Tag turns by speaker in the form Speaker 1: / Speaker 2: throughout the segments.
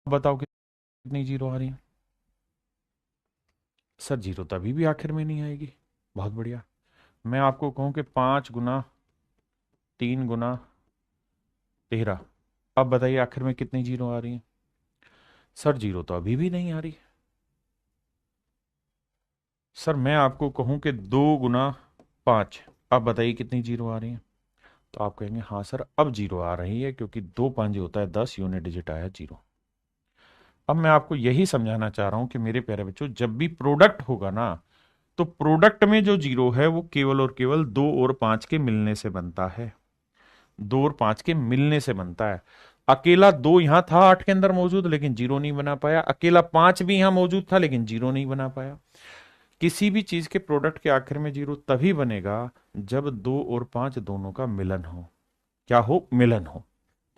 Speaker 1: बताओ कितनी जीरो आ रही है। सर जीरो तो अभी भी आखिर में नहीं आएगी। बहुत बढ़िया। मैं आपको कहूं कि 5 गुना 3 गुना 13। अब बताइए आखिर में कितनी जीरो आ रही है। सर जीरो तो अभी भी नहीं आ रही। सर मैं आपको कहूं कि 2 गुना 5। अब बताइए कितनी जीरो आ रही है। तो आप कहेंगे हाँ सर अब जीरो आ रही है, क्योंकि 2 5 होता है 10, यूनिट डिजिट आया जीरो। अब मैं आपको यही समझाना चाह रहा हूं कि मेरे प्यारे बच्चों, जब भी प्रोडक्ट होगा ना, तो प्रोडक्ट में जो जीरो है वो केवल और केवल 2 और 5 के मिलने से बनता है। 2 और 5 के मिलने से बनता है। अकेला 2 यहां था 8 के अंदर मौजूद, लेकिन जीरो नहीं बना पाया। अकेला 5 भी यहां मौजूद था, लेकिन जीरो नहीं बना पाया। किसी भी चीज के प्रोडक्ट के आखिर में जीरो तभी बनेगा जब 2 और 5 दोनों का मिलन हो। क्या हो? मिलन हो।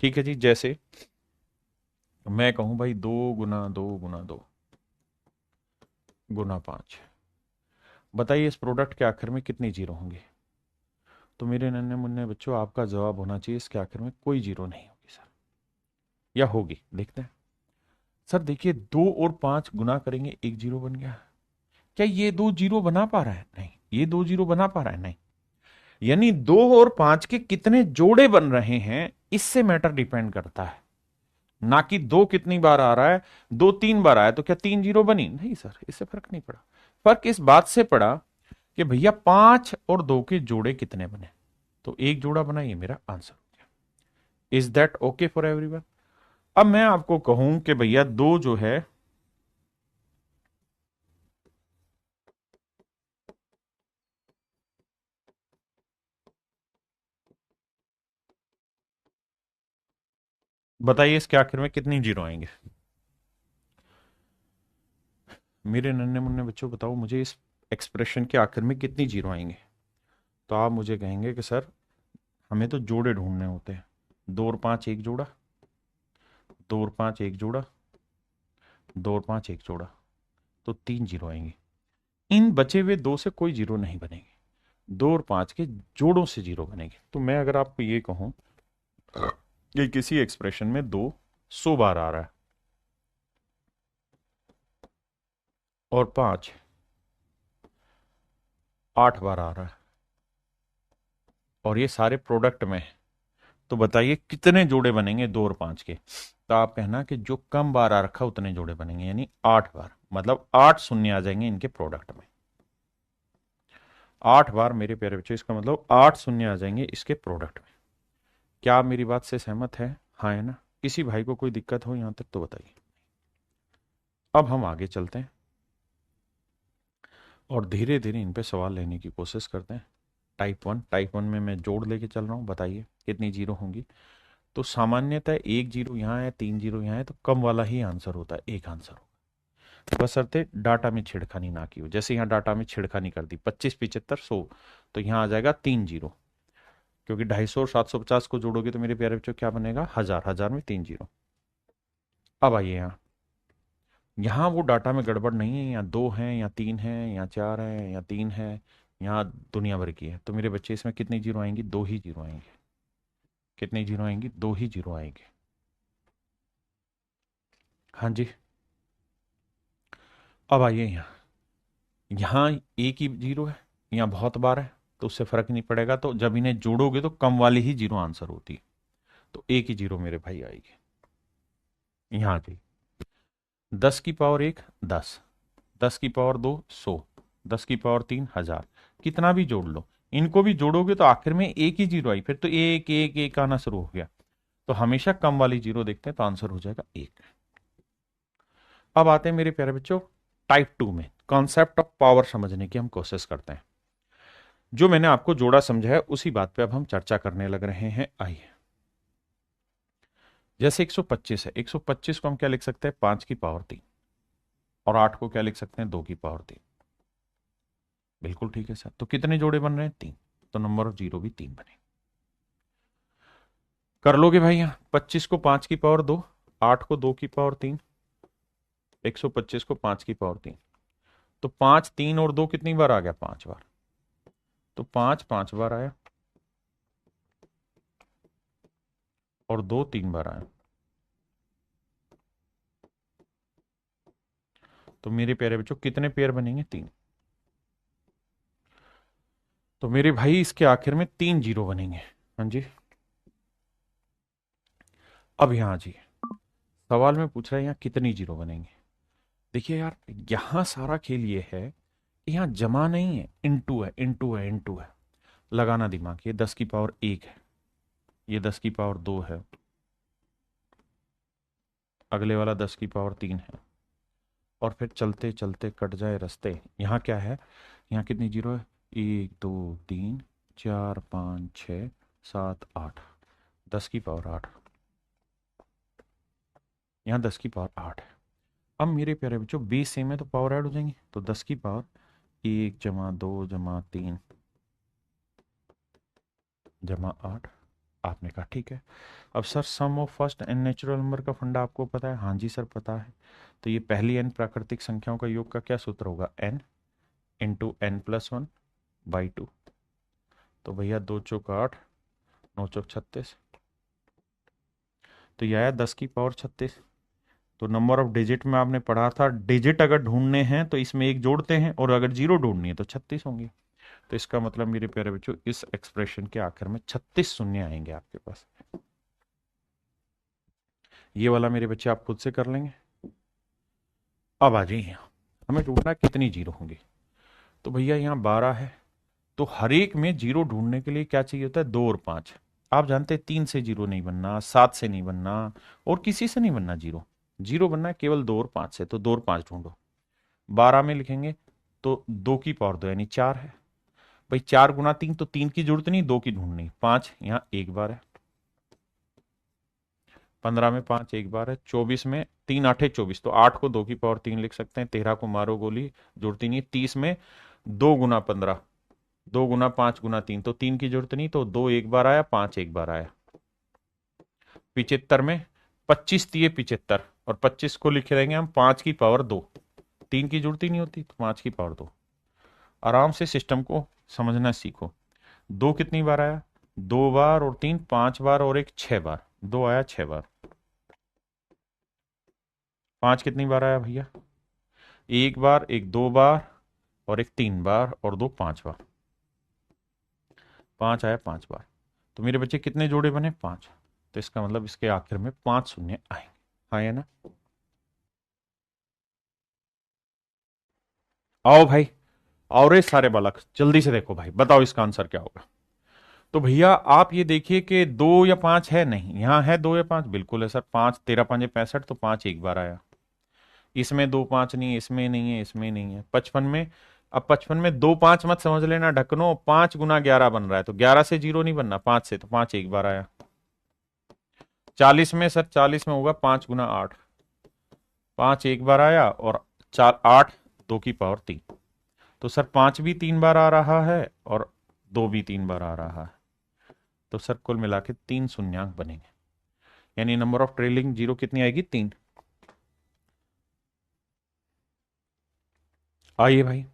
Speaker 1: ठीक है जी। जैसे मैं कहूं भाई 2 गुना 2 गुना 5। बताइए इस प्रोडक्ट के आखिर में कितनी जीरो होंगी। तो मेरे नन्हे मुन्ने बच्चों, आपका जवाब होना चाहिए इसके आखिर में कोई जीरो नहीं होगी सर। या होगी? देखते हैं। सर देखिए 2 और 5 गुना करेंगे, एक जीरो बन गया। क्या ये दो जीरो बना पा रहा है? नहीं। ये दो जीरो बना पा रहा है? नहीं। यानी 2 और 5 के कितने जोड़े बन रहे हैं, इससे मैटर डिपेंड करता है। ना कि दो कितनी बार आ रहा है। 2 3 बार आया तो क्या 3 जीरो बनी? नहीं सर, इससे फर्क नहीं पड़ा। फर्क इस बात से पड़ा कि भैया 5 और 2 के जोड़े कितने बने। तो एक जोड़ा बना, ये मेरा आंसर हो गया। Is that okay for everyone? अब मैं आपको कहूं कि भैया दो जो है, बताइए इसके आखिर में कितनी जीरो आएंगे। मेरे नन्हे मुन्ने बच्चों बताओ मुझे, इस एक्सप्रेशन के आखिर में कितनी जीरो आएंगे। तो आप मुझे कहेंगे कि सर हमें तो जोड़े ढूंढने होते हैं। 2 और 5 एक जोड़ा, 2 और 5 एक जोड़ा, 2 और 5 एक जोड़ा, तो 3 जीरो आएंगे। इन बचे हुए दो से कोई जीरो नहीं बनेंगे। 2 और 5 के जोड़ों से जीरो बनेंगे। तो मैं अगर आपको ये कहूं कि किसी एक्सप्रेशन में 2 100 बार आ रहा है और 5 8 बार आ रहा है, और ये सारे प्रोडक्ट में है, तो बताइए कितने जोड़े बनेंगे 2 और 5 के। तो आप कहना कि जो कम बार आ रखा उतने जोड़े बनेंगे, यानी 8 बार। मतलब 8 शून्य आ जाएंगे इनके प्रोडक्ट में। 8 बार मेरे प्यारे बच्चों, इसका मतलब 8 शून्य आ जाएंगे इसके प्रोडक्ट में। क्या आप मेरी बात से सहमत है? हाँ है ना? किसी भाई को कोई दिक्कत हो यहां तक तो बताइए। अब हम आगे चलते हैं और धीरे धीरे इन पे सवाल लेने की कोशिश करते हैं। टाइप वन में मैं जोड़ लेके चल रहा हूं। बताइए कितनी जीरो होंगी। तो सामान्यतः एक जीरो यहाँ है, 3 जीरो यहाँ है, तो कम वाला ही आंसर होता है, एक आंसर होगा। बशर्ते डाटा में छेड़खानी ना की हो। जैसे यहाँ डाटा में छेड़खानी कर दी 25 75 100, तो यहाँ आ जाएगा 3 जीरो। क्योंकि 250 और 750 को जोड़ोगे तो मेरे प्यारे बच्चों क्या बनेगा? 1000। 1000 में 3 जीरो। अब आइए यहाँ, यहाँ वो डाटा में गड़बड़ नहीं है। यहाँ 2 हैं, यहाँ 3 हैं, यहाँ 4 हैं, यहाँ 3 है, यहाँ दुनिया भर की है। तो मेरे बच्चे इसमें कितनी जीरो आएंगी? दो ही जीरो आएंगे। कितनी जीरो आएंगी? दो ही जीरो आएंगे। हाँ जी। अब आइए यहाँ, यहाँ एक ही जीरो है, यहाँ बहुत बार है, तो उससे फर्क नहीं पड़ेगा। तो जब इन्हें जोड़ोगे तो कम वाली ही जीरो आंसर होती है। तो एक ही जीरो मेरे भाई आएगी। यहाँ जी, 10 की पावर 1 10, 10 की पावर 2 100, 10 की पावर 3 1000। कितना भी जोड़ लो, इनको भी जोड़ोगे तो आखिर में एक ही जीरो आई। फिर तो एक एक एक आना शुरू हो गया। तो हमेशा कम वाली जीरो देखते हैं, तो आंसर हो जाएगा एक। अब आते हैं मेरे प्यारे बच्चों टाइप 2 में। कॉन्सेप्ट ऑफ पावर समझने की हम कोशिश करते हैं। जो मैंने आपको जोड़ा समझा है उसी बात पे अब हम चर्चा करने लग रहे हैं। आइए, जैसे 125 है, 125 को हम क्या लिख सकते हैं? 5 की पावर 3। और 8 को क्या लिख सकते हैं? 2 की पावर 3। बिल्कुल ठीक है सर। तो कितने जोड़े बन रहे हैं? 3। तो नंबर ऑफ जीरो भी 3 बने। कर लोगे भाई? यहाँ 25 को 5 की पावर 2, 8 को 2 की पावर 3, 125 को 5 की पावर 3। तो 5 3 और 2 कितनी बार आ गया? 5 बार। तो 5 5 बार आया और 2 3 बार आया। तो मेरे प्यारे बच्चों कितने पेयर बनेंगे? 3। तो मेरे भाई इसके आखिर में 3 जीरो बनेंगे। हाँ जी। अब यहां जी सवाल में पूछ रहा है यहाँ कितनी जीरो बनेंगे। देखिए यार, यहां सारा खेल ये है कि यहाँ जमा नहीं है, इनटू है, इनटू है, इनटू है। लगाना दिमाग। ये 10 की पावर 1 है, ये 10 की पावर 2 है, अगले वाला 10 की पावर 3 है, और फिर चलते चलते कट जाए रास्ते। यहाँ क्या है? यहाँ कितनी जीरो है? 1 2 3 4 5 6 7 8, 10 की पावर 8। यहाँ 10 की पावर 8 है। अब मेरे प्यारे बच्चों बेस सेम है तो पावर ऐड हो जाएंगी। तो 10 की पावर 1 जमा 2 जमा 3 जमा 8। आपने कहा ठीक है। अब sir sum of first n natural number का फंडा आपको पता है? हाँ जी सर पता है। तो ये पहली एन प्राकृतिक संख्याओं का योग का क्या सूत्र होगा? N into n plus one by two. तो भैया 2 चौक 8, 9 चौक 36, तो यह आया 10 की पावर 36। तो नंबर ऑफ डिजिट में आपने पढ़ा था, डिजिट अगर ढूंढने हैं तो इसमें एक जोड़ते हैं, और अगर जीरो ढूंढनी है तो 36 होंगे। तो इसका मतलब मेरे प्यारे बच्चों इस एक्सप्रेशन के आखिर में 36 शून्य आएंगे आपके पास। ये वाला मेरे बच्चे आप खुद से कर लेंगे। अब आ जाइए, हमें ढूंढना कितनी जीरो होंगी। तो भैया यहाँ 12 है, तो हर एक में जीरो ढूंढने के लिए क्या चाहिए होता है? 2 और 5। आप जानते हैं 3 से जीरो नहीं बनना, 7 से नहीं बनना, और किसी से नहीं बनना जीरो। जीरो बनना है केवल 2 और 5 से। तो 2 और 5 ढूंढो। 12 में लिखेंगे तो 2 की पावर 2 यानी 4 है। भाई 4 गुना 3, तो 3 की जरूरत नहीं, 2 की ढूंढनी। 5 यहाँ एक बार है, 15 में 5 एक बार है, 24 में 3 आठे 24, तो 8 को 2 की पावर 3 लिख सकते हैं, 13 को मारो गोली, जरूरत ही नहीं। 30 में 2 गुना 15, 2 गुना 5 गुना 3, तो 3 की जरूरत नहीं, तो 2 एक बार आया, 5 एक बार आया। 75 में 25 दिए 75, और 25 को लिखे रहेंगे हम 5 की पावर 2, 3 की जरूरत ही नहीं होती, तो 5 की पावर 2। आराम से सिस्टम को समझना सीखो। 2 कितनी बार आया? 2 बार, और 3 5 बार, और एक 6 बार। 2 आया 6 बार। 5 कितनी बार आया भैया? एक बार, एक 2 बार, और एक 3 बार, और 2 5 बार। 5 आया 5 बार। तो मेरे बच्चे कितने जोड़े बने? 5। तो इसका मतलब इसके आखिर में 5 शून्य आएंगे। हाँ या ना? आओ भाई, और ये सारे बालक जल्दी से देखो भाई, बताओ इसका आंसर क्या होगा। तो भैया आप ये देखिए कि 2 या 5 है? नहीं, यहां है 2 या 5, बिल्कुल है सर। 5 13 5 65, तो 5 एक बार आया। इसमें 2 5 नहीं है, इसमें नहीं है, इसमें नहीं है। 55 में, अब 55 में 2 5 मत समझ लेना ढकनो, 5 गुना 11 बन रहा है, तो 11 से जीरो नहीं बनना, 5 से, तो 5 एक बार आया। 40 में सर, 40 में होगा 5 गुना 8, 5 एक बार आया, और 4 8 2 की पावर 3। तो सर 5 भी 3 बार आ रहा है, और 2 भी 3 बार आ रहा है। तो सर कुल मिला के 3 शून्यांक बनेंगे, यानी नंबर ऑफ ट्रेलिंग जीरो कितनी आएगी? 3। आइए भाई,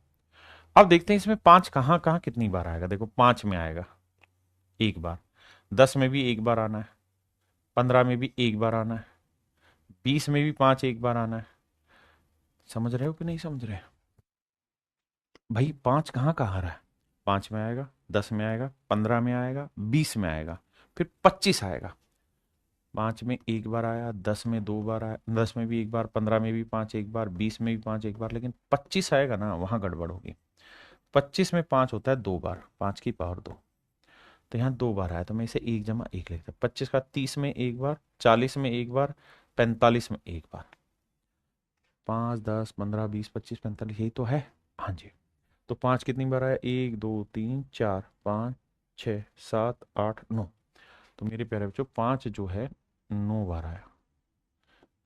Speaker 1: अब देखते हैं इसमें 5 कहाँ कहाँ कितनी बार आएगा। देखो 5 में आएगा एक बार, 10 में भी एक बार आना है, 15 में भी एक बार आना है, 20 में भी 5 एक बार आना है। समझ रहे हो कि नहीं समझ रहे? भाई 5 कहाँ कहाँ आ रहा है? 5 में आएगा, 10 में आएगा, 15 में आएगा, 20 में आएगा, फिर 25 आएगा। 5 में एक बार आया, 10 में 2 बार आया, 10 में भी एक बार, 15 में भी 5 एक बार, 20 में भी 5 एक बार, लेकिन 25 आएगा ना, वहां गड़बड़ होगी। 25 में 5 होता है 2 बार, 5 की पावर 2। तो यहाँ 2 बार आया, तो मैं इसे 1 जमा 1 लिखता हूँ। 25 का 30 में एक बार, 40 में एक बार, 45 में एक बार। 5 10 15 20 25 45, यही तो है। हाँ जी। तो 5 कितनी बार आया? 1 2 3 4 5 6 7 8 9। तो मेरे प्यारे बच्चों 5 जो है 9 बार आया।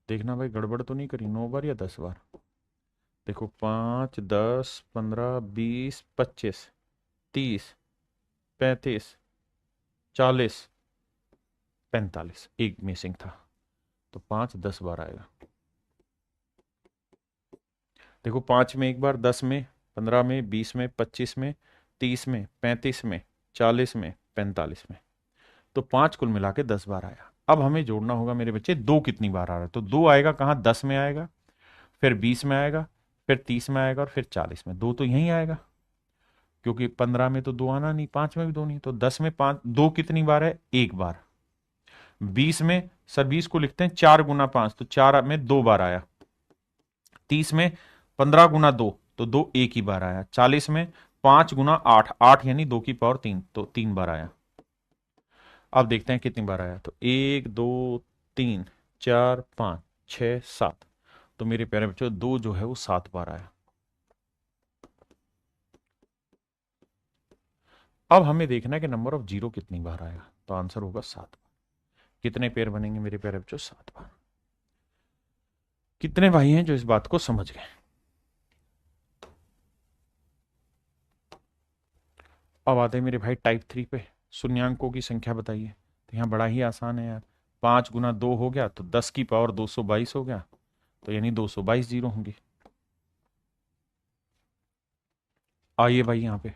Speaker 1: देखना भाई गड़बड़ तो नहीं करी, 9 बार या 10 बार? देखो 5 10 15 20 25 30 35 40 45, एक मिसिंग था। तो 5 10 बार आएगा। देखो 5 में एक बार, 10 में, 15 में, 20 में, 25 में, 30 में, 35 में, 40 में, 45 में। तो 5 कुल मिला के 10 बार आया। अब हमें जोड़ना होगा मेरे बच्चे 2 कितनी बार आ रहा है। तो 2 आएगा कहाँ? 10 में आएगा, फिर 20 में आएगा, फिर 30 में आएगा और फिर 40 में। दो तो यहीं आएगा, क्योंकि 15 में तो दो आना नहीं, 5 में भी दो नहीं, तो 10 में पांच, दो कितनी बार है? एक बार। 20 में सर 20 को लिखते हैं 4 गुना 5, तो 4 में दो बार आया। 30 में 15 गुना 2, तो दो एक ही बार आया। 40 में 5 गुना 8, 8 यानी 2 की पावर 3, तो 3 बार आया। अब देखते हैं कितनी बार आया, तो 1 2 3 4 5 6 7, तो मेरे प्यारे बच्चों दो जो है वो 7 बार आया। अब हमें देखना है कि नंबर ऑफ जीरो कितनी बार आएगा, तो आंसर होगा 7 बार। कितने पेयर बनेंगे मेरे प्यारे बच्चों? 7 बार। कितने भाई हैं जो इस बात को समझ गए? अब आते हैं मेरे भाई टाइप 3 पे। शून्यांकों की संख्या बताइए। तो यहाँ बड़ा ही आसान है यार, 5 गुना 2 हो गया तो 10 की पावर 222 हो गया, तो यानी 222 जीरो होंगे। आइए भाई यहाँ पे,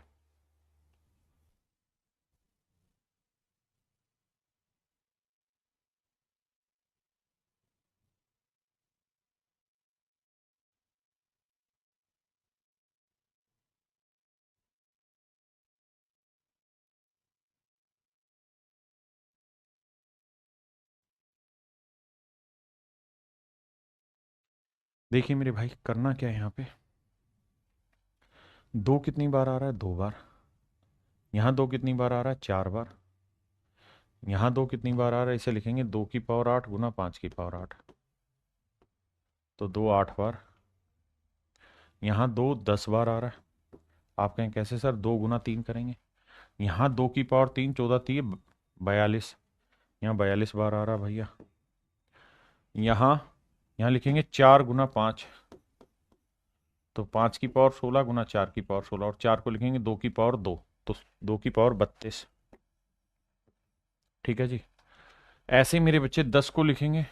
Speaker 1: देखिए मेरे भाई करना क्या है यहाँ पे। दो कितनी बार आ रहा है? 2 बार। यहाँ दो कितनी बार आ रहा है? 4 बार। यहाँ दो कितनी बार आ रहा है? इसे लिखेंगे 2 की पावर 8 गुना 5 की पावर 8, तो दो 8 बार। यहाँ दो 10 बार आ रहा है। आप कहें कैसे सर? 2 गुना 3 करेंगे। यहाँ 2 की पावर 3, 14 3 42, यहाँ 42 बार आ रहा है भैया। यहाँ यहाँ लिखेंगे 4 गुना 5, तो 5 की पावर 16 गुना 4 की पावर 16, और 4 को लिखेंगे 2 की पावर 2, तो 2 की पावर 32। ठीक है जी। ऐसे ही मेरे बच्चे 10 को लिखेंगे,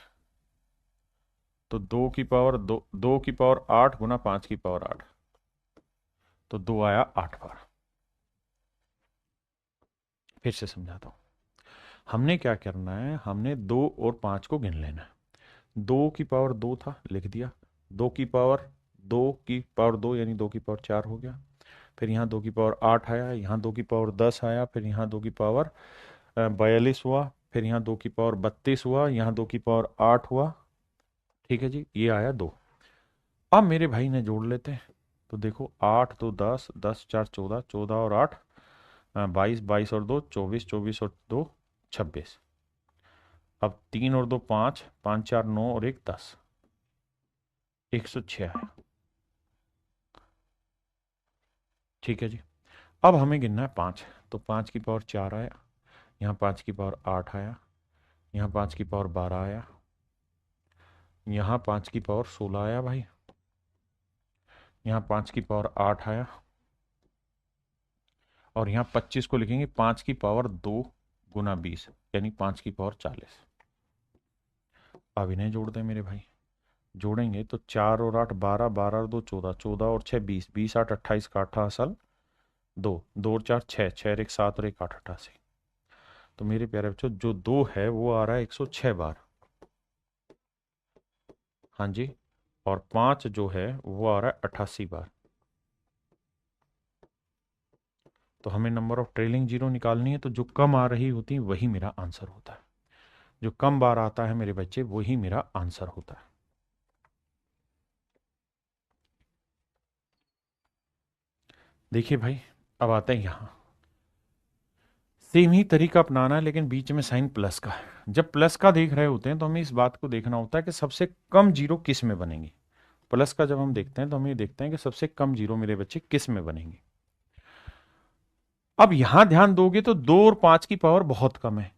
Speaker 1: तो 2 की पावर 8 गुना 5 की पावर 8, तो दो आया 8 बार। फिर से समझाता हूँ। हमने क्या करना है, हमने 2 और 5 को गिन लेना है। 2 की पावर 2 था, लिख दिया। 2 की पावर 2 यानी 2 की पावर 4 हो गया। फिर यहाँ 2 की पावर 8 आया, यहाँ 2 की पावर 10 आया, फिर यहाँ 2 की पावर 42 हुआ, फिर यहाँ 2 की पावर 32 हुआ, यहाँ 2 की पावर 8 हुआ। ठीक है जी, ये आया 2। अब मेरे भाई ने जोड़ लेते हैं। तो देखो 8 2 10, 10 4 14, 14 और 8 22, 22 और 2 24, 24 और 2 26। अब 3 और 2 5, 5 4 9 और 1 10, 106 आया। ठीक है जी। अब हमें गिनना है 5, तो 5 की पावर 4 आया, यहाँ 5 की पावर 8 आया, यहाँ 5 की पावर 12 आया, यहाँ 5 की पावर 16 आया भाई, यहाँ 5 की पावर 8 आया, और यहाँ 25 को लिखेंगे 5 की पावर 2 गुना 20, यानी 5 की पावर 40। अब इन्हें जोड़ दें मेरे भाई। जोड़ेंगे तो 4 और 8 12, 12 और 2 14, 14 और 6 20, 20 8 28 का 8 दो, 2 और 4 6, 6 और 1 7 और 1 8 88। तो मेरे प्यारे बच्चों जो दो है वो आ रहा है 106 बार। हाँ जी। और 5 जो है वो आ रहा है 88 बार। तो हमें नंबर ऑफ ट्रेलिंग जीरो निकालनी है, तो जो कम आ रही होती है वही मेरा आंसर होता है। जो कम बार आता है मेरे बच्चे वही मेरा आंसर होता है। देखिए भाई, अब आता है यहां। सेम ही तरीका अपनाना है, लेकिन बीच में साइन प्लस का है। जब प्लस का देख रहे होते हैं तो हमें इस बात को देखना होता है कि सबसे कम जीरो किस में बनेंगे। प्लस का जब हम देखते हैं तो हम ये देखते हैं कि सबसे कम जीरो मेरे बच्चे किस में बनेंगे। अब यहां ध्यान दोगे तो 2 और 5 की पावर बहुत कम है।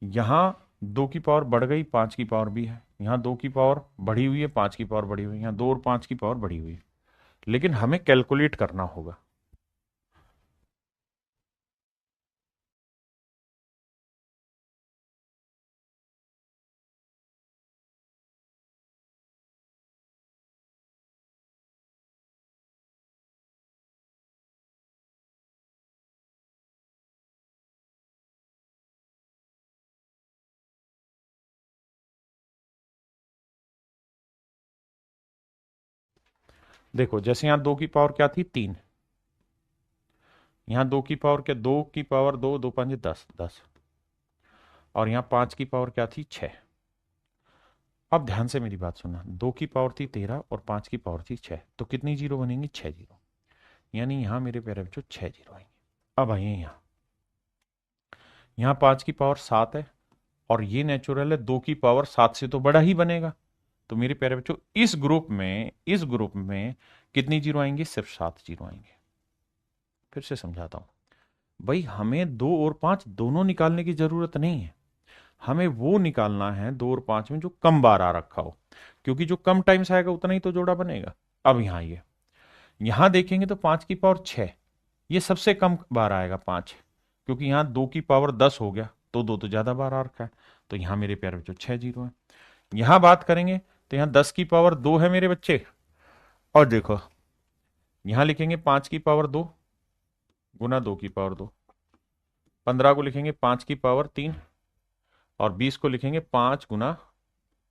Speaker 1: यहां 2 की पावर बढ़ गई, 5 की पावर भी है। यहां 2 की पावर बढ़ी हुई है, 5 की पावर बढ़ी हुई है। यहां 2 और 5 की पावर बढ़ी हुई है। लेकिन हमें कैलकुलेट करना होगा। देखो जैसे यहां 2 की पावर क्या थी 3, यहां 2 की पावर क्या, 2 की पावर 2, 2 5 10, 10, और यहां 5 की पावर क्या थी 6। अब ध्यान से मेरी बात सुनना, 2 की पावर थी 13 और 5 की पावर थी 6, तो कितनी जीरो बनेंगी, 6 जीरो। यानी यहां मेरे प्यारे बच्चों 6 जीरो आएंगे। अब आइए यहां 5 की पावर 7 है, और ये नेचुरल है 2 की पावर 7 से तो बड़ा ही बनेगा। तो मेरे प्यारे बच्चों इस ग्रुप में कितनी जीरो आएंगे, सिर्फ 7 जीरो आएंगे। फिर से समझाता हूं भाई, हमें 2 और 5 दोनों निकालने की जरूरत नहीं है, हमें वो निकालना है 2 और 5 में जो कम बार आ रखा हो, क्योंकि जो कम टाइम्स आएगा उतना ही तो जोड़ा बनेगा। अब यहां देखेंगे तो 5 की पावर 6, ये सबसे कम बार आएगा 5, क्योंकि यहां 2 की पावर 10 हो गया, तो 2 तो ज्यादा बार आ रखा है, तो यहां मेरे प्यारे बच्चों 6 जीरो है। यहां बात करेंगे तो यहां 10 की पावर 2 है मेरे बच्चे, और देखो यहां लिखेंगे 5 की पावर 2 गुना 2 की पावर 2, 15 को लिखेंगे 5 की पावर 3, और 20 को लिखेंगे 5 गुना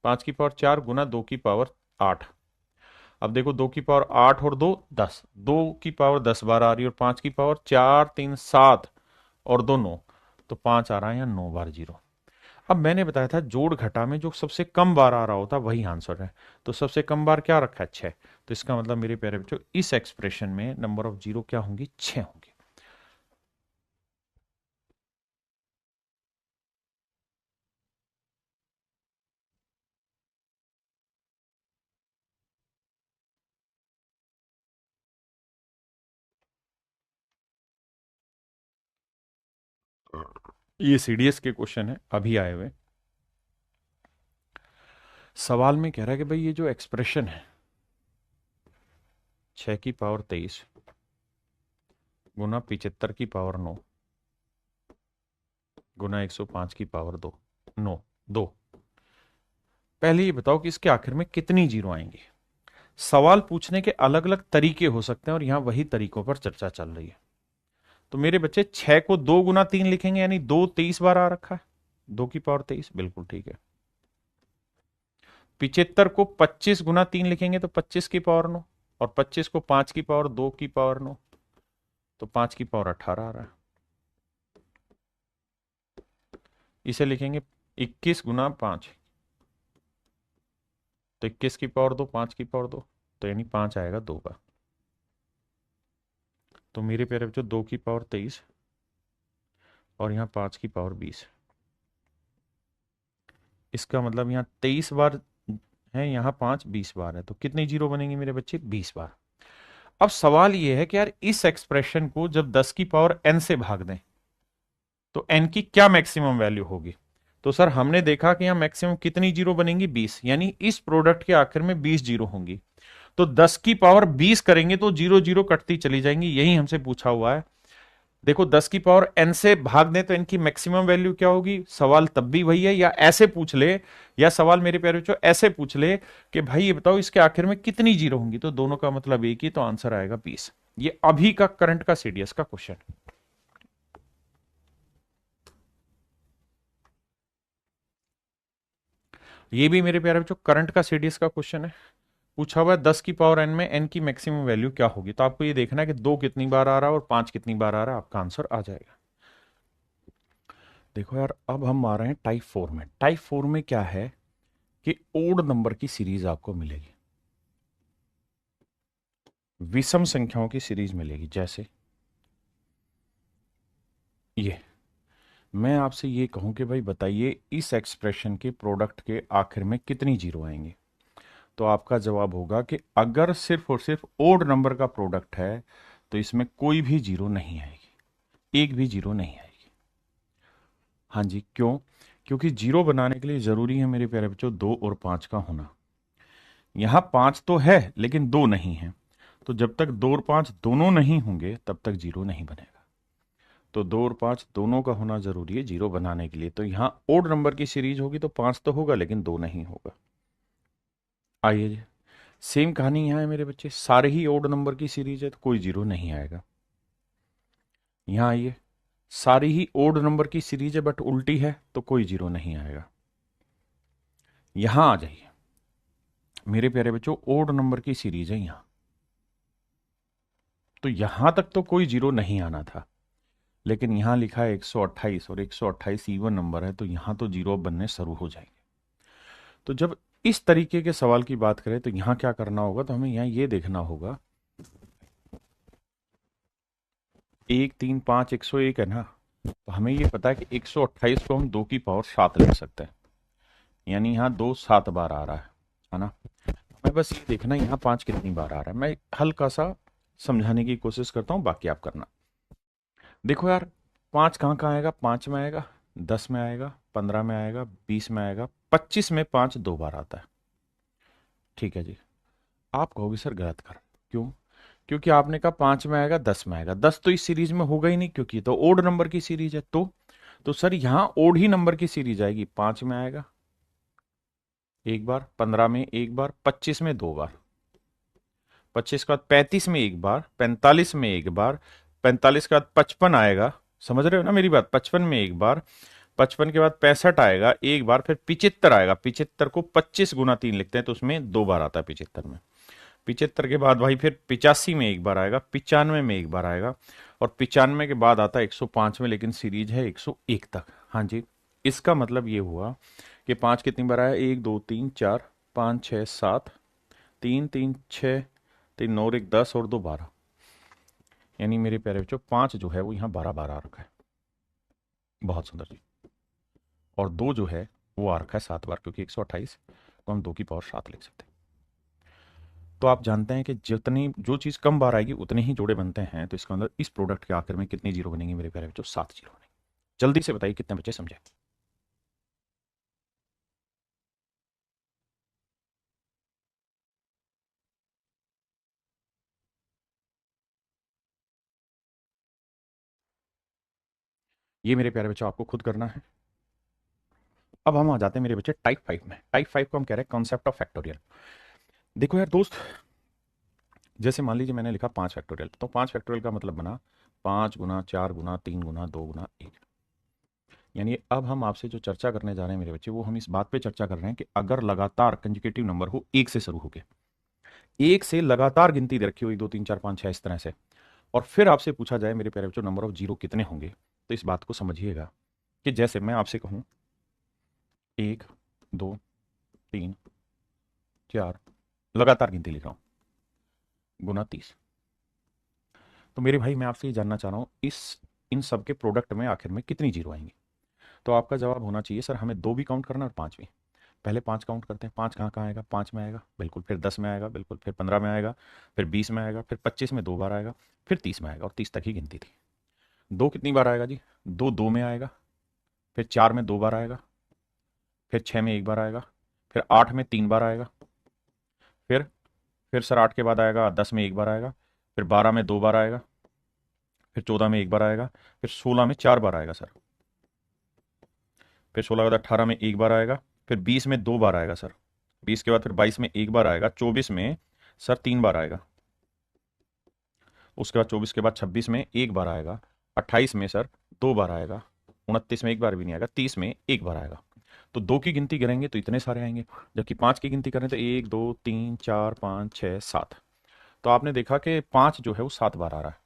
Speaker 1: 5 की पावर 4 गुना 2 की पावर 8। अब देखो 2 की पावर 8 और 2 10, 2 की पावर 10 बार आ रही है, और 5 की पावर 4 3 7 और 2 9, तो 5 आ रहा है, या 9 बार जीरो। अब मैंने बताया था जोड़ घटा में जो सबसे कम बार आ रहा होता वही आंसर है, तो सबसे कम बार क्या रखा है, 6। तो इसका मतलब मेरे प्यारे बच्चों इस एक्सप्रेशन में नंबर ऑफ जीरो क्या होंगी, 6 होंगे। ये सीडीएस के क्वेश्चन है अभी आए हुए। सवाल में कह रहा है कि भाई ये जो एक्सप्रेशन है 6 की पावर 23 गुना 75 की पावर 9 गुना 105 की पावर 2, 9 2, पहले ये बताओ कि इसके आखिर में कितनी जीरो आएंगे। सवाल पूछने के अलग अलग तरीके हो सकते हैं, और यहां वही तरीकों पर चर्चा चल रही है। तो मेरे बच्चे 6 को 2 गुना 3 लिखेंगे, यानी 2 23 बार आ रखा है, 2 की पावर 23, बिल्कुल ठीक है। 75 को 25 गुना 3 लिखेंगे तो 25 की पावर 9, और 25 को 5 की पावर 2 की पावर 9, तो 5 की पावर 18 आ रहा है। इसे लिखेंगे 21 गुना 5, तो 21 की पावर 2 5 की पावर 2, तो यानी 5 आएगा 2 बार। तो मेरे प्यारे बच्चों 2 की पावर 23 और यहाँ 5 की पावर 20, इसका मतलब यहाँ 23 बार है, यहाँ 5 20 बार है, तो कितने जीरो बनेंगे मेरे बच्चे, 20 बार। अब सवाल ये है कि यार इस एक्सप्रेशन को जब 10 की पावर n से भाग दें तो n की क्या मैक्सिमम वैल्यू होगी। तो सर हमने देखा कि यहाँ मैक्सिमम कितनी जीरो बनेंगी, 20, यानी इस प्रोडक्ट के आखिर में 20 जीरो होंगी। तो 10 की पावर 20 करेंगे तो जीरो जीरो कटती चली जाएंगी, यही हमसे पूछा हुआ है। देखो 10 की पावर n से भाग दें तो इनकी मैक्सिमम वैल्यू क्या होगी, सवाल तब भी वही है, या ऐसे पूछ ले, या सवाल मेरे प्यारे बच्चों ऐसे पूछ ले कि भाई ये बताओ इसके आखिर में कितनी जीरो होंगी, तो दोनों का मतलब एक ही, तो आंसर आएगा 20। ये अभी का करंट का सीडीएस का क्वेश्चन। ये भी मेरे प्यारे बच्चों करंट का सीडीएस का क्वेश्चन है, पूछा हुआ है 10 की पावर n में n की मैक्सिमम वैल्यू क्या होगी। तो आपको ये देखना है कि 2 कितनी बार आ रहा है और 5 कितनी बार आ रहा है, आपका आंसर आ जाएगा। देखो यार अब हम आ रहे हैं टाइप 4 में। टाइप 4 में क्या है कि ओड नंबर की सीरीज आपको मिलेगी, विषम संख्याओं की सीरीज मिलेगी। जैसे ये मैं आपसे ये कहूं कि भाई बताइए इस एक्सप्रेशन के प्रोडक्ट के आखिर में कितनी जीरो आएंगे, तो आपका जवाब होगा कि अगर सिर्फ और सिर्फ ओड नंबर का प्रोडक्ट है तो इसमें कोई भी जीरो नहीं आएगी, एक भी जीरो नहीं आएगी। हाँ जी, क्यों, क्योंकि जीरो बनाने के लिए जरूरी है मेरे प्यारे बच्चों 2 और 5 का होना। यहां 5 तो है लेकिन 2 नहीं है, तो जब तक 2 और 5 दोनों नहीं होंगे तब तक जीरो नहीं बनेगा। तो 2 और 5 दोनों का होना जरूरी है जीरो बनाने के लिए। तो यहां ओड नंबर की सीरीज होगी तो 5 तो होगा लेकिन 2 नहीं होगा। आइए जी, सेम कहानी यहां है मेरे बच्चे, सारे ही ओड नंबर की सीरीज है तो कोई जीरो नहीं आएगा। यहां आइए, सारी ही ओड नंबर की सीरीज है बट उल्टी है तो कोई जीरो नहीं आएगा। यहां आ जाइए मेरे प्यारे बच्चों, ओड नंबर की सीरीज है यहां, तो यहां तक तो कोई जीरो नहीं आना था, लेकिन यहां लिखा है 128 और 128 इवन नंबर है, तो यहां तो जीरो बनने शुरू हो जाएंगे। तो जब इस तरीके के सवाल की बात करें तो यहां क्या करना होगा, तो हमें यहां ये देखना होगा 1 3 5 101 है ना, तो हमें ये पता है कि 128 को हम 2 की पावर 7 लिख सकते हैं, यानी यहाँ 2 7 बार आ रहा है ना। मैं बस ये देखना यहाँ 5 कितनी बार आ रहा है, मैं हल्का सा समझाने की कोशिश करता हूँ, बाकी आप करना। देखो यार, 5 कहाँ कहाँ आएगा, 5 में आएगा, 10 में आएगा, 15 में आएगा, 20 में आएगा, 25 में 5 2 बार आता है। ठीक है जी। आप कहोगे सर गलत कर, क्यों? क्योंकि आपने कहा 5 में आएगा, 10 में आएगा, 10 तो इस सीरीज में होगा ही नहीं, क्योंकि तो ओड नंबर की सीरीज है। तो सर यहां ओड ही नंबर की सीरीज आएगी। 5 में आएगा एक बार, 15 में एक बार, 25 में 2 बार, 25 के बाद 35 में एक बार, 45 में एक बार, 45 के बाद 55 आएगा, समझ रहे हो ना मेरी बात, 55 में एक बार, 55 के बाद 65 आएगा एक बार, फिर 75 आएगा, 75 को 25 गुना 3 लिखते हैं तो उसमें 2 बार आता है 75 में। 75 के बाद भाई फिर 85 में एक बार आएगा, 95 में एक बार आएगा, और 95 के बाद आता है 105 में, लेकिन सीरीज है 101 तक। हाँ जी, इसका मतलब ये हुआ कि 5 कितनी बार आया, 1 2 3 4 5 6 7, 3 3 6, 3 9 1 10 और 2 12, यानी मेरे प्यारे बच्चों 5 जो है वो यहाँ 12 बार आ रखा है। बहुत सुंदर जी। और 2 जो है वो आ रखा है 7 बार, क्योंकि 128 को हम 2 की पावर 7 लिख सकते हैं। तो आप जानते हैं कि जितनी जो चीज़ कम बार आएगी उतने ही जोड़े बनते हैं, तो इसका मतलब इस प्रोडक्ट के आखिर में कितने जीरो बनेंगे मेरे प्यारे बच्चों, 7 जीरो बनेंगे। जल्दी से बताइए कितने बच्चे समझे। ये मेरे प्यारे बच्चों आपको खुद करना है। अब हम आ जाते हैं मेरे बच्चे टाइप 5 में। टाइप 5 को हम कह रहे हैं कॉन्सेप्ट ऑफ फैक्टोरियल। देखो यार दोस्त, जैसे मान लीजिए मैंने लिखा 5 फैक्टोरियल, तो 5 फैक्टोरियल का मतलब बना 5 गुना 4 गुना 3 गुना 2 गुना 1। यानी अब हम आपसे जो चर्चा करने जा रहे हैं मेरे बच्चे, वो हम इस बात पे चर्चा कर रहे हैं कि अगर लगातार कंजिक्यूटिव नंबर हो, एक से शुरू होके, एक से लगातार गिनती दे रखी हो 1 2 3 4 5 6 इस तरह से, और फिर आपसे पूछा जाए मेरे प्यारे बच्चों नंबर ऑफ जीरो कितने होंगे, तो इस बात को समझिएगा कि जैसे मैं आपसे कहूं 1 2 3 4, लगातार गिनती लिख रहा हूं, गुना 30, तो मेरे भाई मैं आपसे ये जानना चाह रहा हूं इस इन सब के प्रोडक्ट में आखिर में कितनी जीरो आएंगी। तो आपका जवाब होना चाहिए सर हमें 2 भी काउंट करना है और 5 भी। पहले 5 काउंट करते हैं। 5 कहाँ कहाँ आएगा, 5 में आएगा बिल्कुल, फिर 10 में आएगा बिल्कुल, फिर 15 में आएगा, फिर 20 में आएगा, फिर 25 में 2 बार आएगा, फिर 30 में आएगा, और 30 तक ही गिनती थी। 2 कितनी बार आएगा जी, 2 2 में आएगा, फिर 4 में 2 बार आएगा, फिर 6 में 1 बार आएगा, फिर 8 में 3 बार आएगा, फिर फिर सर 8 के बाद आएगा 10 में 1 बार आएगा, फिर 12 में 2 बार आएगा, फिर 14 में 1 बार आएगा, फिर 16 में 4 बार आएगा सर, फिर 16 के बाद 18 में 1 बार आएगा, फिर 20 में 2 बार आएगा सर, 20 के बाद फिर 22 में 1 बार आएगा, 24 में सर 3 बार आएगा, उसके बाद 24 के बाद 26 में 1 बार आएगा, 28 में सर 2 बार आएगा, 29 में 1 बार भी नहीं आएगा, 30 में 1 बार आएगा। तो 2 की गिनती करेंगे तो इतने सारे आएंगे, जबकि 5 की गिनती करें तो 1 2 3 4 5 6 7। तो आपने देखा कि 5 जो है वो 7 बार आ रहा है,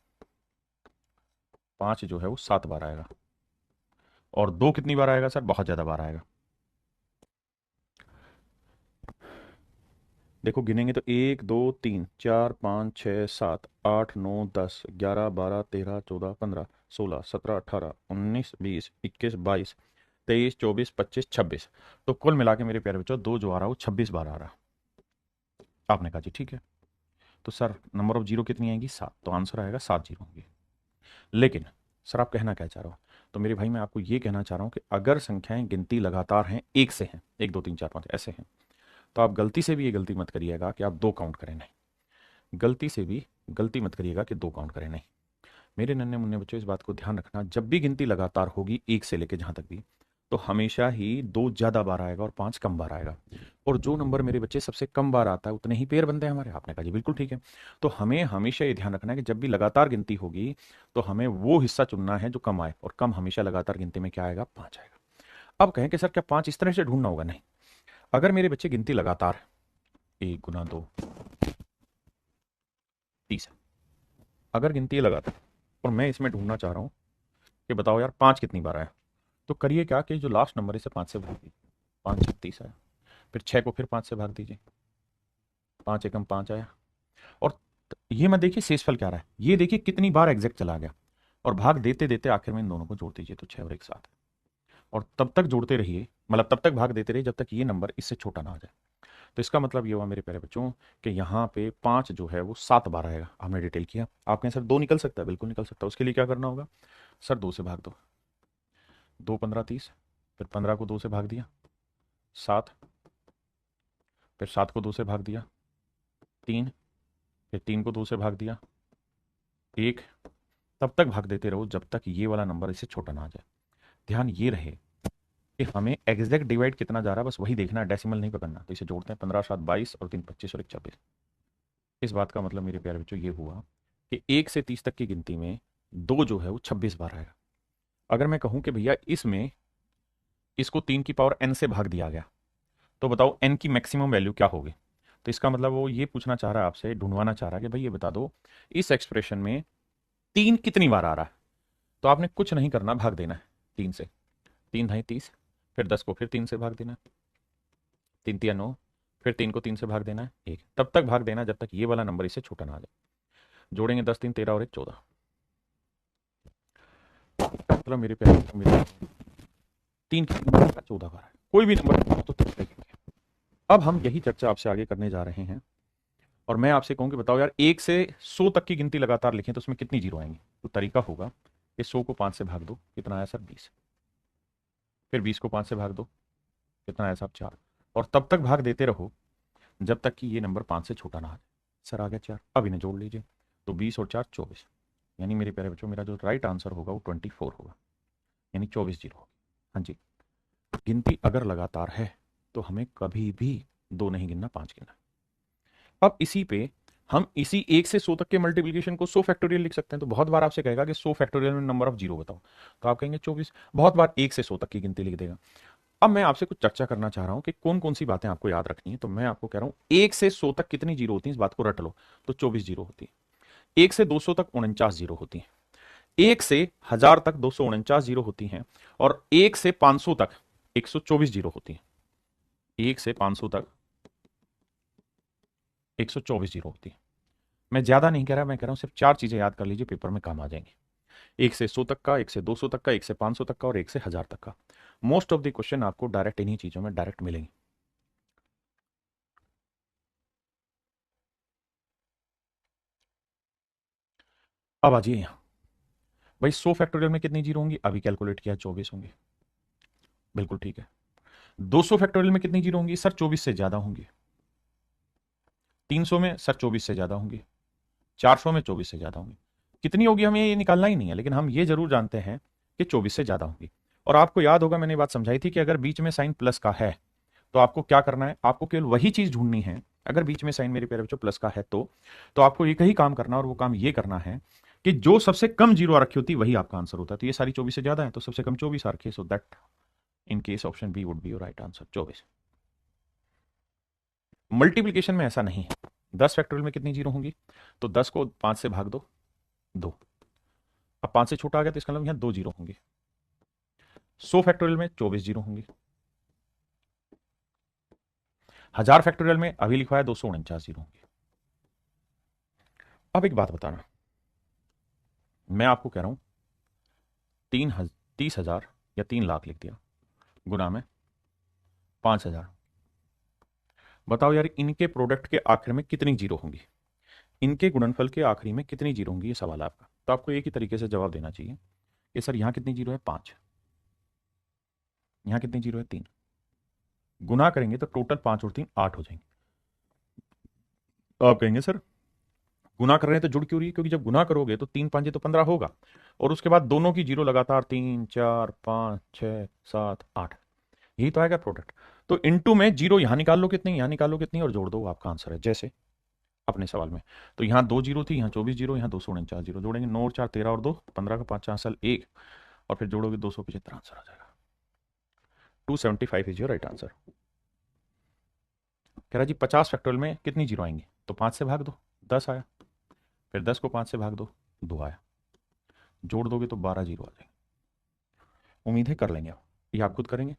Speaker 1: 5 जो है वो 7 बार आएगा, और 2 कितनी बार आएगा सर, बहुत ज़्यादा बार आएगा। देखो गिनेंगे तो 1 2 3 4 5 6 7 8 9 10 11 12 13 14 15 16 17 18 19 20 21 22 23 24 25 26। तो कुल मिला के मेरे प्यारे बच्चों 2 जो आ रहा है वो 26 बार आ रहा है। आपने कहा जी ठीक है, तो सर नंबर ऑफ जीरो कितनी आएंगी, 7, तो आंसर आएगा 7 जीरो होंगी। लेकिन सर आप कहना क्या चाह रहे हो, तो मेरे भाई मैं आपको ये कहना चाह रहा हूँ कि अगर संख्याएं गिनती लगातार हैं, एक से हैं, 1 2 3 4 5 ऐसे हैं, तो आप गलती से भी ये गलती मत करिएगा कि आप 2 काउंट करें, नहीं, गलती से भी गलती मत करिएगा कि 2 काउंट करें, नहीं। मेरे नन्हे मुन्ने बच्चों इस बात को ध्यान रखना, जब भी गिनती लगातार होगी एक से लेके जहां तक भी, तो हमेशा ही 2 ज्यादा बार आएगा और 5 कम बार आएगा। और जो नंबर मेरे बच्चे सबसे कम बार आता है उतने ही पेयर बनते हैं हमारे। आपने कहा जी बिल्कुल ठीक है। तो हमें हमेशा ये ध्यान रखना है कि जब भी लगातार गिनती होगी तो हमें वो हिस्सा चुनना है जो कम आए, और कम हमेशा लगातार गिनती में क्या आएगा, 5 आएगा। अब कहें कि सर क्या 5 इस तरह से ढूंढना होगा, नहीं। अगर मेरे बच्चे गिनती लगातार 1 गुना 2 30 है, अगर गिनती ये लगाता और मैं इसमें ढूंढना चाह रहा हूँ कि बताओ यार 5 कितनी बार आया, तो करिए क्या कि जो लास्ट नंबर है इसे 5 से भाग दीजिए, 5 36 आया। फिर 6 को फिर 5 से भाग दीजिए, 5 एकम 5 आया। और ये मत देखिए शेषफल क्या रहा है, ये देखिए कितनी बार एग्जैक्ट चला गया। और भाग देते देते आखिर में इन दोनों को जोड़ दीजिए तो 6 और 1 7। और तब तक जोड़ते रहिए, मतलब तब तक भाग देते रहिए जब तक ये नंबर इससे छोटा ना आ जाए। तो इसका मतलब ये हुआ मेरे प्यारे बच्चों कि यहाँ पे 5 जो है वो 7 बार आएगा। हमने डिटेल किया। आप कहें सर 2 निकल सकता है, बिल्कुल निकल सकता है। उसके लिए क्या करना होगा सर, 2 से भाग दो, 2 15 30, फिर 15 को 2 से भाग दिया 7, फिर 7 को 2 से भाग दिया 3, फिर 3 को 2 से भाग दिया 1। तब तक भाग देते रहो जब तक ये वाला नंबर इससे छोटा ना आ जाए। ध्यान ये रहे कि हमें एग्जैक्ट डिवाइड कितना जा रहा है बस वही देखना है, डेसिमल नहीं पकड़ना। तो इसे जोड़ते हैं, 15 7 22 और 3 25 और 1 26। इस बात का मतलब मेरे प्यारे बच्चों ये हुआ कि 1 से 30 तक की गिनती में 2 जो है वो 26 बार आएगा। अगर मैं कहूं कि भैया इसमें इसको 3 की पावर n से भाग दिया गया, तो बताओ n की मैक्सिमम वैल्यू क्या होगी। तो इसका मतलब वो ये पूछना चाह रहा है आपसे, ढूंढवाना चाह रहा है कि भाई ये बता दो इस एक्सप्रेशन में 3 कितनी बार आ रहा है। तो आपने कुछ नहीं करना, भाग देना है 3 से। 3 ढाई 30, फिर 10 को फिर 3 से भाग देना है, 3 तिया 9, फिर 3 को 3 से भाग देना है 1। तब तक भाग देना जब तक ये वाला नंबर इससे छोटा ना आ जाए। जोड़ेंगे 10 3 13 और 1 14। मतलब मेरे प्यारे 3 की 14 बार है। कोई भी नंबर तो 3 लगेंगे। अब हम यही चर्चा आपसे आगे करने जा रहे हैं और मैं आपसे कहूं कि बताओ यार 1 से 100 तक की गिनती लगातार लिखें तो उसमें कितनी जीरो आएंगी। तो तरीका होगा कि 100 को 5 से भाग दो, कितना आया सर 20। फिर 20 को 5 से भाग दो, कितना आया साहब 4। और तब तक भाग देते रहो जब तक कि ये नंबर 5 से छोटा ना आ जाए। सर आ गया 4, अब इन्हें जोड़ लीजिए तो 20 और 4 24। यानी मेरे प्यारे बच्चों मेरा जो राइट आंसर होगा वो 24 होगा, यानी 24 जीरो होगी। हाँ जी, गिनती अगर लगातार है तो हमें कभी भी 2 नहीं गिनना, 5 गिनना। अब इसी पे हम इसी 1 से 100 तक के मल्टीप्लिकेशन को 100 फैक्टोरियल लिख सकते हैं। तो बहुत बार आपसे कहेगा कि 100 फैक्टोरियल में नंबर ऑफ जीरो बताओ, तो आप कहेंगे 24। बहुत बार 1 से 100 तक की गिनती लिख देगा। अब मैं आपसे कुछ चर्चा करना चाह रहा हूं कि कौन कौन सी बातें आपको याद रखनी है। तो मैं आपको कह रहा हूं 1 से 100 तक कितनी जीरो होती है, इस बात को रट लो। तो 24 जीरो होती है। 1 से 200 तक 49 जीरो होती है। 1 से 1000 तक 249 जीरो होती हैं। और 1 से 500 तक 124 जीरो होती है। 1 से 500 तक 124 जीरो होती है। मैं ज्यादा नहीं कह रहा, मैं कह रहा हूं सिर्फ 4 चीजें याद कर लीजिए, पेपर में काम आ जाएंगी। 1 से 100 तक का, 1 से 200 तक का, 1 से 500 तक का और 1 से 1000 तक का। मोस्ट ऑफ द क्वेश्चन आपको डायरेक्ट इन्हीं चीजों में डायरेक्ट मिलेंगे। अब आ जाइए यहां, भाई 100 फैक्टोरियल में कितनी जीरो होंगी, अभी कैलकुलेट किया 24 होंगी। बिल्कुल ठीक है। 200 फैक्टोरियल में कितनी जीरो होंगी सर, 24 से ज्यादा होंगी। 300 में सर 24 से ज्यादा होंगी। 400 में 24 से ज्यादा होंगी। कितनी होगी हमें ये निकालना ही नहीं है, लेकिन हम ये जरूर जानते हैं कि 24 से ज्यादा होंगी। और आपको याद होगा मैंने बात समझाई थी कि अगर बीच में साइन प्लस का है तो आपको क्या करना है, आपको केवल वही चीज ढूंढनी है। अगर बीच में साइन मेरे प्यारे बच्चों प्लस का है तो आपको एक ही काम करना, और वो काम ये करना है कि जो सबसे कम जीरो आ रखी होती है वही आपका आंसर होता है। तो ये सारी 24 से ज्यादा है तो सबसे कम 24 आ रखी है। So that in case option B would be your right answer, 24। Multiplication में ऐसा नहीं है। 10 फैक्टोरियल में कितनी जीरो होंगी, तो 10 को 5 से भाग दो 2। अब 5 से छोटा आ गया तो इसका मतलब यहां 2 जीरो होंगे। 100 फैक्टोरियल में 24 जीरो होंगे। 1000 फैक्टोरियल में अभी लिखा है 249 जीरो होंगे। अब एक बात बताना, मैं आपको कह रहा हूं 30,000 या 3 लाख लिख दिया गुना में 5,000। बताओ यार इनके प्रोडक्ट के आखिर में कितनी जीरो होंगी, इनके गुणनफल के आखिरी में कितनी जीरो होंगी, ये सवाल है आपका। तो आपको एक ही तरीके से जवाब देना चाहिए कि सर यहां कितनी जीरो है 5, यहां कितनी जीरो है 3। गुना करेंगे तो टोटल 5 और 3 8 हो जाएंगे। तो आप कहेंगे सर गुना कर रहे हैं तो जुड़ क्यों रही है, क्योंकि जब गुना करोगे तो 3 5 तो 15 होगा, और उसके बाद दोनों की जीरो लगातार 3 4 5 6 7 8, यही तो आएगा प्रोडक्ट। तो इनटू में जीरो यहां निकाल लो कितनी, यहां निकाल लो कितनी, और जोड़ दो, आपका आंसर है जैसे अपने सवाल में। तो यहां 2 जीरो थी, यहां 24 जीरो, यहां 249 जीरो। जोड़ेंगे 9 और 4 13 और 2 15 का 5 4 साल 1, और फिर जोड़ोगे 275, आंसर आ जाएगा 275 इज योर राइट आंसर। कह रहा जी 50 फैक्टोरियल में कितनी जीरो आएंगी, तो 5 से भाग दो, 10 आया। फिर 10 को 5 से भाग दो, 2 आया, जोड़ दोगे तो 12 जीरो आ जाएंगे। उम्मीद है कर लेंगे आप। ये आप खुद करेंगे,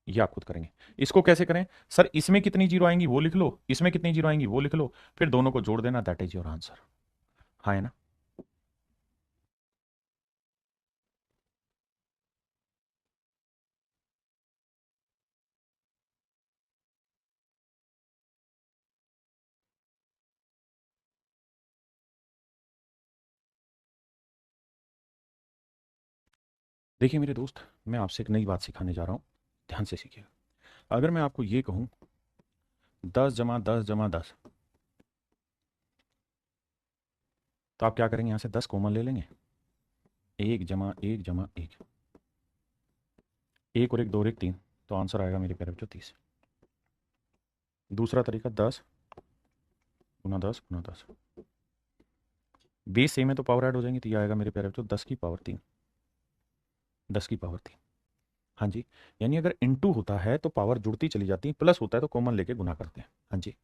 Speaker 1: ये आप खुद करेंगे। इसको कैसे करें सर? इसमें कितनी जीरो आएंगी वो लिख लो, इसमें कितनी जीरो आएंगी वो लिख लो, फिर दोनों को जोड़ देना, दैट इज योर आंसर। हाँ है ना? देखिए मेरे दोस्त, मैं आपसे एक नई बात सिखाने जा रहा हूँ, ध्यान से सीखिएगा। अगर मैं आपको ये कहूँ 10 + 10 + 10, तो आप क्या करेंगे? यहाँ से 10 कॉमन ले लेंगे, 1 + 1 = 1, 1 और 1 2 और 1 3, तो आंसर आएगा मेरे प्यारे बच्चों 30। दूसरा तरीका 10 × 10 × 10, बेस सेम है तो पावर ऐड हो जाएंगी, तो ये आएगा मेरे प्यारे बच्चों 10⁻3, 10⁻3। हाँ जी, यानी अगर इनटू होता है तो पावर जुड़ती चली जाती है, प्लस होता है तो कॉमन लेके गुना करते हैं। हाँ जी,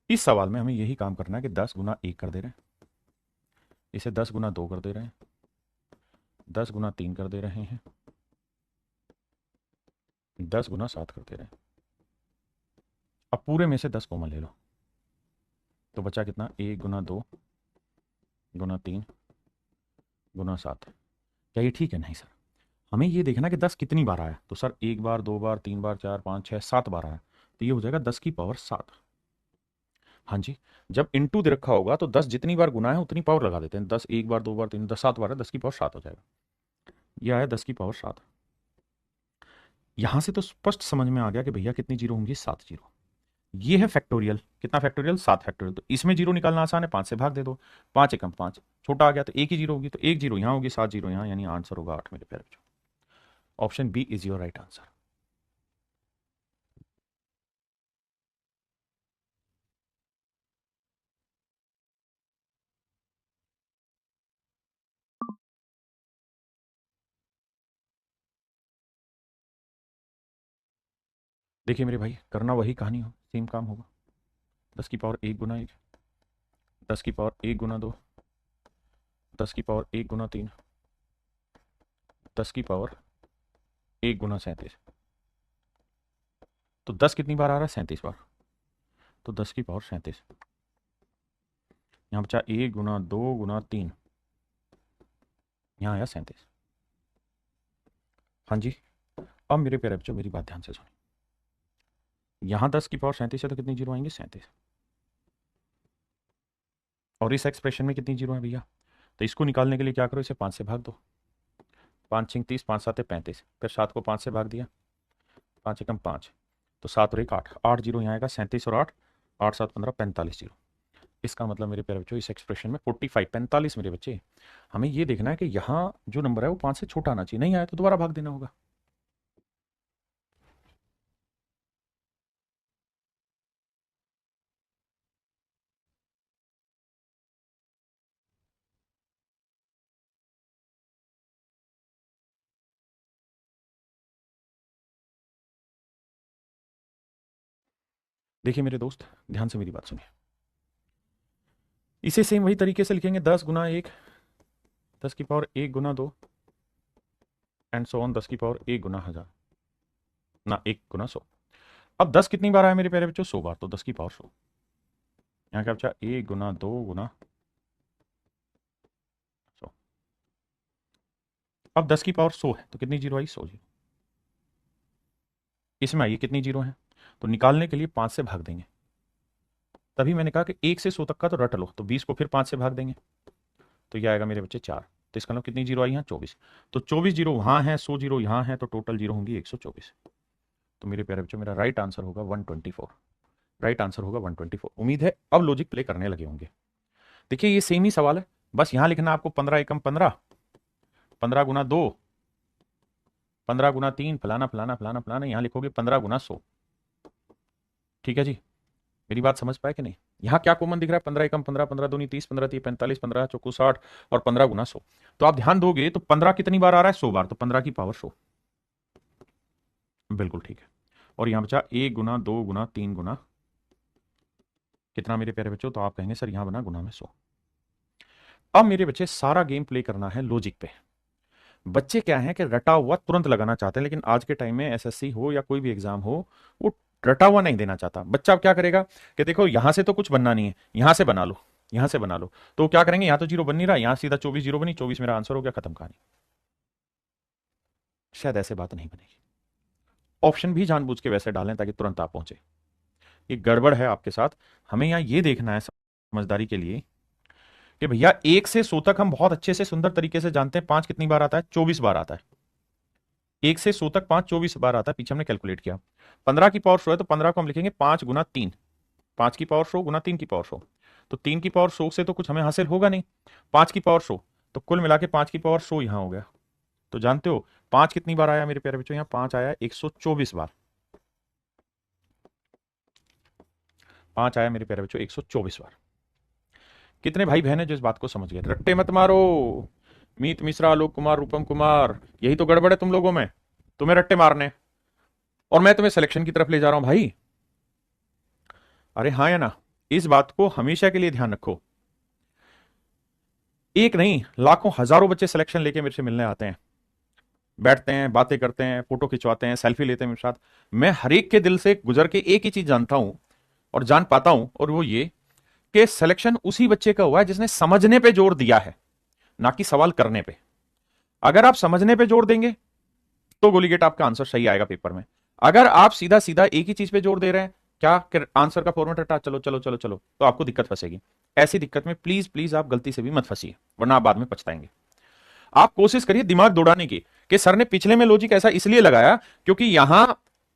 Speaker 1: इस सवाल में हमें यही काम करना है कि 10 × 1 कर दे रहे हैं, इसे 10 × 2 कर दे रहे हैं, 10 × 3 कर दे रहे हैं, 10 × 7 कर दे रहे हैं। अब पूरे में से 10 कॉमन ले लो, तो बचा कितना? 1 × 2 × 3 × 7। क्या ये ठीक है? नहीं सर, हमें ये देखना कि 10 कितनी बार आया। तो सर 1 बार, 2 बार, 3 बार, 4 5 6 7 बार आया, तो ये हो जाएगा 10⁻7। हाँ जी, जब इनटू दे रखा होगा तो 10 जितनी बार गुना है उतनी पावर लगा देते हैं। 10 1 बार, 2 बार, 3, 10 7 बार है, 10⁻7 हो जाएगा। ये आया 10⁻7। यहां से तो स्पष्ट समझ में आ गया कि भैया कितनी जीरो होंगी? 7 जीरो। ये है फैक्टोरियल। कितना फैक्टोरियल? 7 फैक्टोरियल। तो इसमें जीरो निकालना आसान है, 5 से भाग दे दो, 5 एकम 5, छोटा आ गया तो एक ही जीरो होगी, तो एक जीरो यहाँ होगी, 7 जीरो यहाँ, यानी आंसर होगा 8 मेरे प्यारे बच्चों। Option B is your right answer. देखिए मेरे भाई, करना वही कहानी हो, सेम काम होगा। 10⁻1 × 1, 10⁻1 × 2, 10⁻1 × 3, 10⁻1 × 37। तो 10 कितनी बार आ रहा है? 37 बार। तो 10⁻37, यहाँ बचा 1 × 2 × 3, यहाँ आया 37। हाँ जी, अब मेरे प्यारे बच्चों मेरी बात ध्यान से सुनिए। यहाँ 10⁻37 है तो कितनी जीरो आएंगे? 37। और इस एक्सप्रेशन में कितनी जीरो है भैया? तो इसको निकालने के लिए क्या करो? इसे 5 से भाग दो, 5 6 30, 5 7 35, फिर 7 को 5 से भाग दिया, 5 एकम 5, तो 7 और 1 8, 8 जीरो यहाँ आएगा, 37 और 8, 8 7 15, 45 जीरो। इसका मतलब मेरे प्यारे बच्चों इस एक्सप्रेशन में 45 45 मेरे बच्चे, हमें ये देखना है कि यहाँ जो नंबर है वो 5 से छोटा आना चाहिए, नहीं आया तो दोबारा भाग देना होगा। देखिए मेरे दोस्त, ध्यान से मेरी बात सुनिए। इसे सेम वही तरीके से लिखेंगे, 10 × 1, 10⁻1 × 2 एंड सो ऑन, 10⁻1 × 1000, ना 1 × 100। अब 10 कितनी बार आया मेरे प्यारे बच्चों? 100 बार, तो 10⁻100। यहाँ क्या बचा? 1 × 2 × 100। अब 10⁻100 है तो कितनी जीरो आई? 100 जीरो। इसमें आइए कितनी जीरो है, तो निकालने के लिए 5 से भाग देंगे। तभी मैंने कहा कि 1 से 100 तक का तो रट लो, तो 20 को फिर 5 से भाग देंगे, तो ये आएगा मेरे बच्चे 4। तो इसका मतलब कितनी जीरो आई यहाँ? 24। तो 24 जीरो वहाँ है, 100 जीरो यहाँ है, तो टोटल जीरो होंगी 124। तो मेरे प्यारे बच्चों मेरा राइट आंसर होगा 124। राइट आंसर होगा 124। उम्मीद है अब लॉजिक प्ले करने लगे होंगे। देखिए ये सेम ही सवाल है, बस यहाँ लिखना आपको 15 एकम 15, 15 × 2, 15 × 3, फलाना फलाना फलाना फलाना, यहाँ लिखोगे 15 × 100। ठीक है जी, मेरी बात समझ पाए कि नहीं? यहाँ क्या कॉमन दिख रहा है? 15 एकम 15, 15 दूनी 30, 15 3 45, 15 चौको 60 और 15 × 100। तो आप ध्यान दोगे तो 15 कितनी बार आ रहा है? 100 बार, तो 15 की पावर 100। बिल्कुल ठीक है। और यहाँ बचा 1 × 2 × 3 कितना मेरे प्यारे बच्चों? तो आप कहेंगे सर यहाँ बना गुना में 100। अब मेरे बच्चे सारा गेम प्ले करना है लॉजिक पे। बच्चे क्या है कि रटा हुआ तुरंत लगाना चाहते हैं, लेकिन आज के टाइम में एसएससी हो या कोई भी एग्जाम हो, वो रटा हुआ नहीं देना चाहता। बच्चा अब क्या करेगा कि देखो यहां से तो कुछ बनना नहीं है, यहां से बना लो, यहां से बना लो। तो क्या करेंगे, यहां तो जीरो बन नहीं रहा, यहां सीधा 24 जीरो बनी, 24 मेरा आंसर हो गया, खत्म कहानी। शायद ऐसे बात नहीं बनेगी। ऑप्शन भी जानबूझ के वैसे डालें ताकि तुरंत आप पहुंचे। ये गड़बड़ है आपके साथ। हमें यहां ये देखना है समझदारी के लिए कि भैया 1 से 100 तक हम बहुत अच्छे से सुंदर तरीके से जानते हैं। 5 कितनी बार आता है, 24 बार आता है। 1 से 100 तक 5 24 बार आता है, पीछे हमने कैलकुलेट किया। 15 की पावर 100 है तो 15 को हम लिखेंगे 5 × 3, 5 की पावर 100 गुना 3 की पावर 100। तो 3 की पावर 100 से तो कुछ हमें हासिल होगा नहीं, 5 की पावर 100, तो कुल मिला के 5 की पावर 100 यहां हो गया। तो जानते हो 5 कितनी बार आया मेरे प्यारे बच्चों, यहां 5 आया 124 बार। 5 आया मेरे प्यारे बच्चों 124 बार। कितने भाई बहन है जो इस बात को समझ गए? रट्टे मत मारो। मीत मिश्रा, आलोक कुमार, रूपम कुमार, यही तो गड़बड़ है तुम लोगों में। तुम्हें रट्टे मारने और मैं तुम्हें सिलेक्शन की तरफ ले जा रहा हूं भाई। अरे हाँ या ना? इस बात को हमेशा के लिए ध्यान रखो। एक नहीं, लाखों हजारों बच्चे सिलेक्शन लेके मेरे से मिलने आते हैं, बैठते हैं, बातें करते हैं, फोटो खिंचवाते हैं, सेल्फी लेते हैं मेरे साथ। मैं हर एक के दिल से गुजर के एक ही चीज जानता हूं और जान पाता हूं, और वो ये कि सिलेक्शन उसी बच्चे का हुआ है जिसने समझने पे जोर दिया है, ना कि सवाल करने पे। अगर आप समझने पे जोर देंगे तो गोलीगेट आपका आंसर सही आएगा पेपर में। अगर आप सीधा सीधा एक ही चीज पे जोर दे रहे हैं, क्या कि आंसर का फॉर्मेट हटा, चलो चलो चलो चलो, तो आपको दिक्कत फंसेगी। ऐसी दिक्कत में प्लीज प्लीज आप गलती से भी मत फंसिए, वरना आप बाद में पछताएंगे। आप कोशिश करिए दिमाग दौड़ाने की, कि सर ने पिछले में लॉजिक ऐसा इसलिए लगाया क्योंकि यहां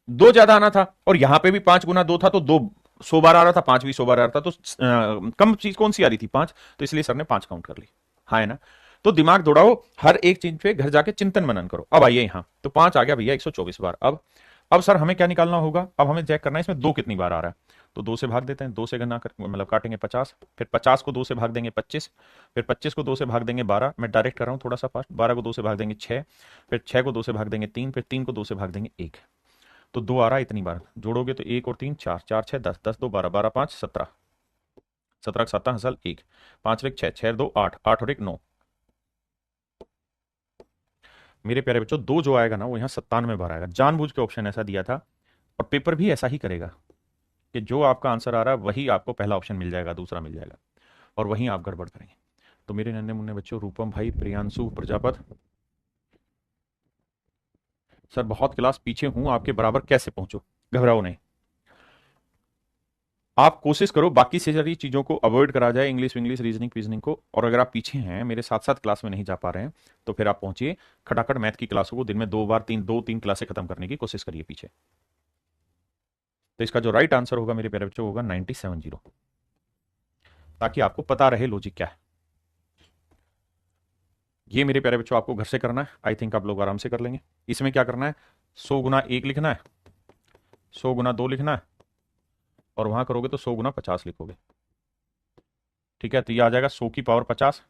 Speaker 1: 2 ज्यादा आना था और यहां पे भी 5 × 2 था, तो 2 100 बार आ रहा था, 5 भी 100 बार आ रहा था, तो कम चीज कौन सी आ रही थी, 5, तो इसलिए सर ने 5 काउंट कर ली। हाँ है ना? तो दिमाग दौड़ाओ, हर एक चीज पे घर जाके चिंतन मनन करो। अब आइए यहां, तो 5 आ गया भैया 124 बार। अब सर हमें क्या निकालना होगा, अब हमें चेक करना है इसमें 2 कितनी बार आ रहा है। तो 2 से भाग देते हैं, 2 से गणना कर मतलब काटेंगे 50, फिर 50 को 2 से भाग देंगे 25, फिर 25 को 2 से भाग देंगे 12, मैं डायरेक्ट कर रहा हूं थोड़ा सा फास्ट, 12 को 2 से भाग देंगे 6, फिर 6 को 2 से भाग देंगे 3, फिर 3 को 2 से भाग देंगे 1। तो 2 आ रहा है इतनी बार, जोड़ोगे तो 1 और 3 4, 4 6 10, 10 2 12, 12 5 17, 17 7 हसल 1, 5 और 1 6, 6 और 2 8, 8 और 1 9। मेरे प्यारे बच्चों 2 जो आएगा ना वो यहाँ 97 बार आएगा। जानबूझ के ऑप्शन ऐसा दिया था, और पेपर भी ऐसा ही करेगा कि जो आपका आंसर आ रहा है वही आपको पहला ऑप्शन मिल जाएगा, दूसरा मिल जाएगा, और वहीं आप गड़बड़ करेंगे। तो मेरे नन्हे मुन्ने बच्चों, रूपम भाई, प्रियांशु, प्रजापत, सर बहुत क्लास पीछे हूं, आपके बराबर कैसे पहुंचो? घबराओ नहीं, आप कोशिश करो बाकी से सारी चीजों को अवॉइड करा जाए, इंग्लिश इंग्लिश रीजनिंग रीजनिंग को। और अगर आप पीछे हैं, मेरे साथ साथ क्लास में नहीं जा पा रहे हैं, तो फिर आप पहुंचिए खटाखट मैथ की क्लासों को दिन में 2 बार 3 क्लासें खत्म करने की कोशिश करिए पीछे। तो इसका जो राइट आंसर होगा मेरे प्यारे बच्चों होगा 970, ताकि आपको पता रहे लॉजिक क्या है। ये मेरे प्यारे बच्चों आपको घर से करना है, आई थिंक आप लोग आराम से कर लेंगे। इसमें क्या करना है, 100 × 1 लिखना है, 100 × 2 लिखना है, और वहां करोगे तो 100 × 50 लिखोगे। ठीक है, तो ये आ जाएगा 100 की पावर 50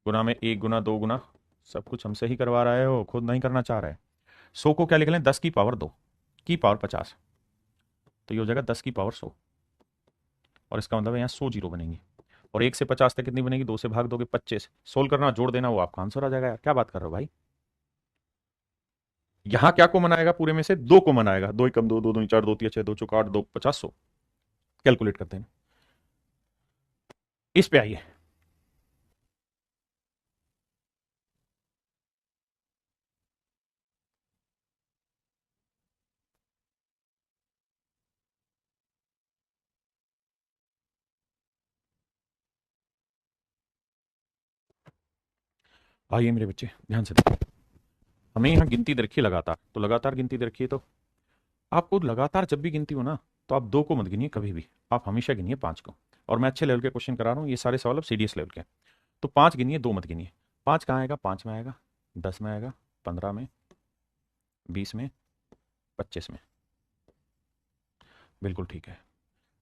Speaker 1: गुना में 1 × 2 गुना, सब कुछ हमसे ही करवा रहे हो, खुद नहीं करना चाह रहे। 100 को क्या लिख लें, 10 की पावर 2 की पावर 50, तो ये हो जाएगा 10 की पावर 100, और इसका मतलब यहाँ 100 जीरो बनेंगे। और 1 से 50 तक कितनी बनेगी, 2 से भाग दोगे 25, सोल्व करना, जोड़ देना, वो आपका आंसर आ जाएगा। यार क्या बात कर रहे हो भाई? यहां क्या को मनाएगा, पूरे में से 2 को मनाएगा, 2 कम 2, 2 2 4, 2 3 6, 2 चौक 8, 2 50, 100 कैलकुलेट करते हैं। इस पे आइए, आइए मेरे बच्चे ध्यान से देखिए। हमें यहाँ गिनती दे रखी है लगातार, तो लगातार गिनती दे रखी है, तो आपको लगातार जब भी गिनती हो ना, तो आप 2 को मत गिनिए कभी भी, आप हमेशा गिनिए 5 को। और मैं अच्छे लेवल के क्वेश्चन करा रहा हूँ, ये सारे सवाल अब सीडीएस लेवल के हैं। तो 5 गिनिए, 2 मत गिनिए। 5 कहाँ आएगा, 5 में आएगा, 10 में आएगा, 15 में, 20 में, 25 में। बिल्कुल ठीक है।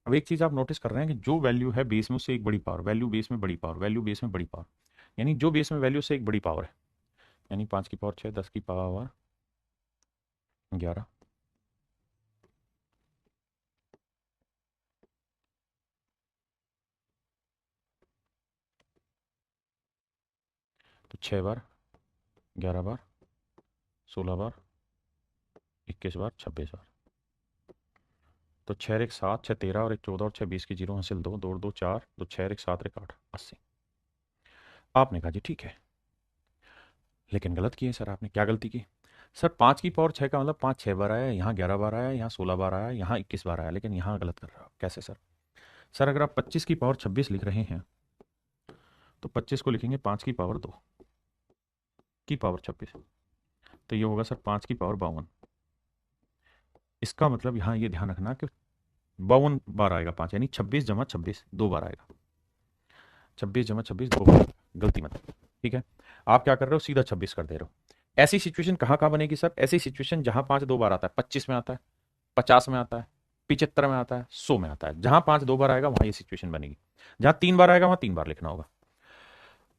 Speaker 1: अब एक चीज आप नोटिस कर रहे हैं कि जो वैल्यू है बेस में उससे एक बड़ी पावर, वैल्यू बेस में बड़ी पावर, वैल्यू बेस में बड़ी पावर, यानी जो बेस में वैल्यू से एक बड़ी पावर है, यानी 5 की पावर 6, 10 की पावर 11, तो 6 बार, 11 बार, 16 बार, 21 बार, 26 बार। तो 6 एक 7, 6 13 और 1 14 और 6 20 की जीरो हासिल 2, 2 2 4, 2 6 एक 7 एक 8, 80। आपने कहा जी ठीक है, लेकिन गलत किए सर। आपने क्या गलती की? सर 5 की पावर 6 का मतलब 5 6 बार आया, यहाँ 11 बार आया, यहाँ 16 बार आया, यहाँ 21 बार आया, लेकिन यहाँ गलत कर रहे हो। कैसे सर? सर अगर आप 25 की पावर 26 लिख रहे हैं तो 25 को लिखेंगे 5 की पावर 2 की पावर 26, तो ये होगा सर 5 की पावर 52। इसका मतलब यहाँ ये ध्यान रखना कि 52 बार आएगा 5, यानी 26 जमा 26 2 बार आएगा। 26 जमा 26 2 बार, गलती मत। ठीक है, आप क्या कर रहे हो, सीधा 26 कर दे रहे हो। ऐसी सिचुएशन कहाँ कहाँ बनेगी सर? ऐसी सिचुएशन जहां 5 2 बार आता है, 25 में आता है, 50 में आता है, 75 में आता है, 100 में आता है। जहां 5 2 बार आएगा वहां ये सिचुएशन बनेगी। जहां 3 बार आएगा वहां 3 बार लिखना होगा।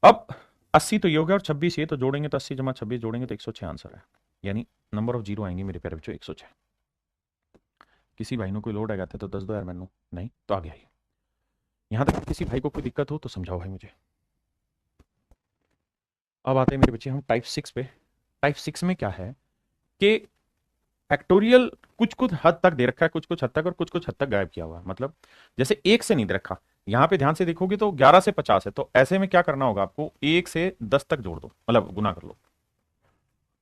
Speaker 1: अब 80 तो ये हो गया और 26 ये, तो जोड़ेंगे तो 80 जमा 26 जोड़ेंगे तो 106 आंसर है। यानी नंबर ऑफ जीरो आएंगे मेरे प्यारे बच्चों 106। किसी भाई ने कोई लोड आ जाता है तो 10 दो यार मैनू, नहीं तो आगे आइए। यहां तक किसी भाई को कोई दिक्कत हो तो समझाओ भाई मुझे। अब आते हैं मेरे बच्चे हम टाइप 6 पे। टाइप 6 में क्या है कि फैक्टोरियल कुछ कुछ हद तक दे रखा है, कुछ कुछ हद तक, और कुछ कुछ हद तक गायब किया हुआ है। मतलब जैसे 1 से नहीं दे रखा, यहां पे ध्यान से देखोगे तो 11 से 50 है, तो ऐसे में क्या करना होगा आपको, 1 से 10 तक जोड़ दो, मतलब गुना कर लो।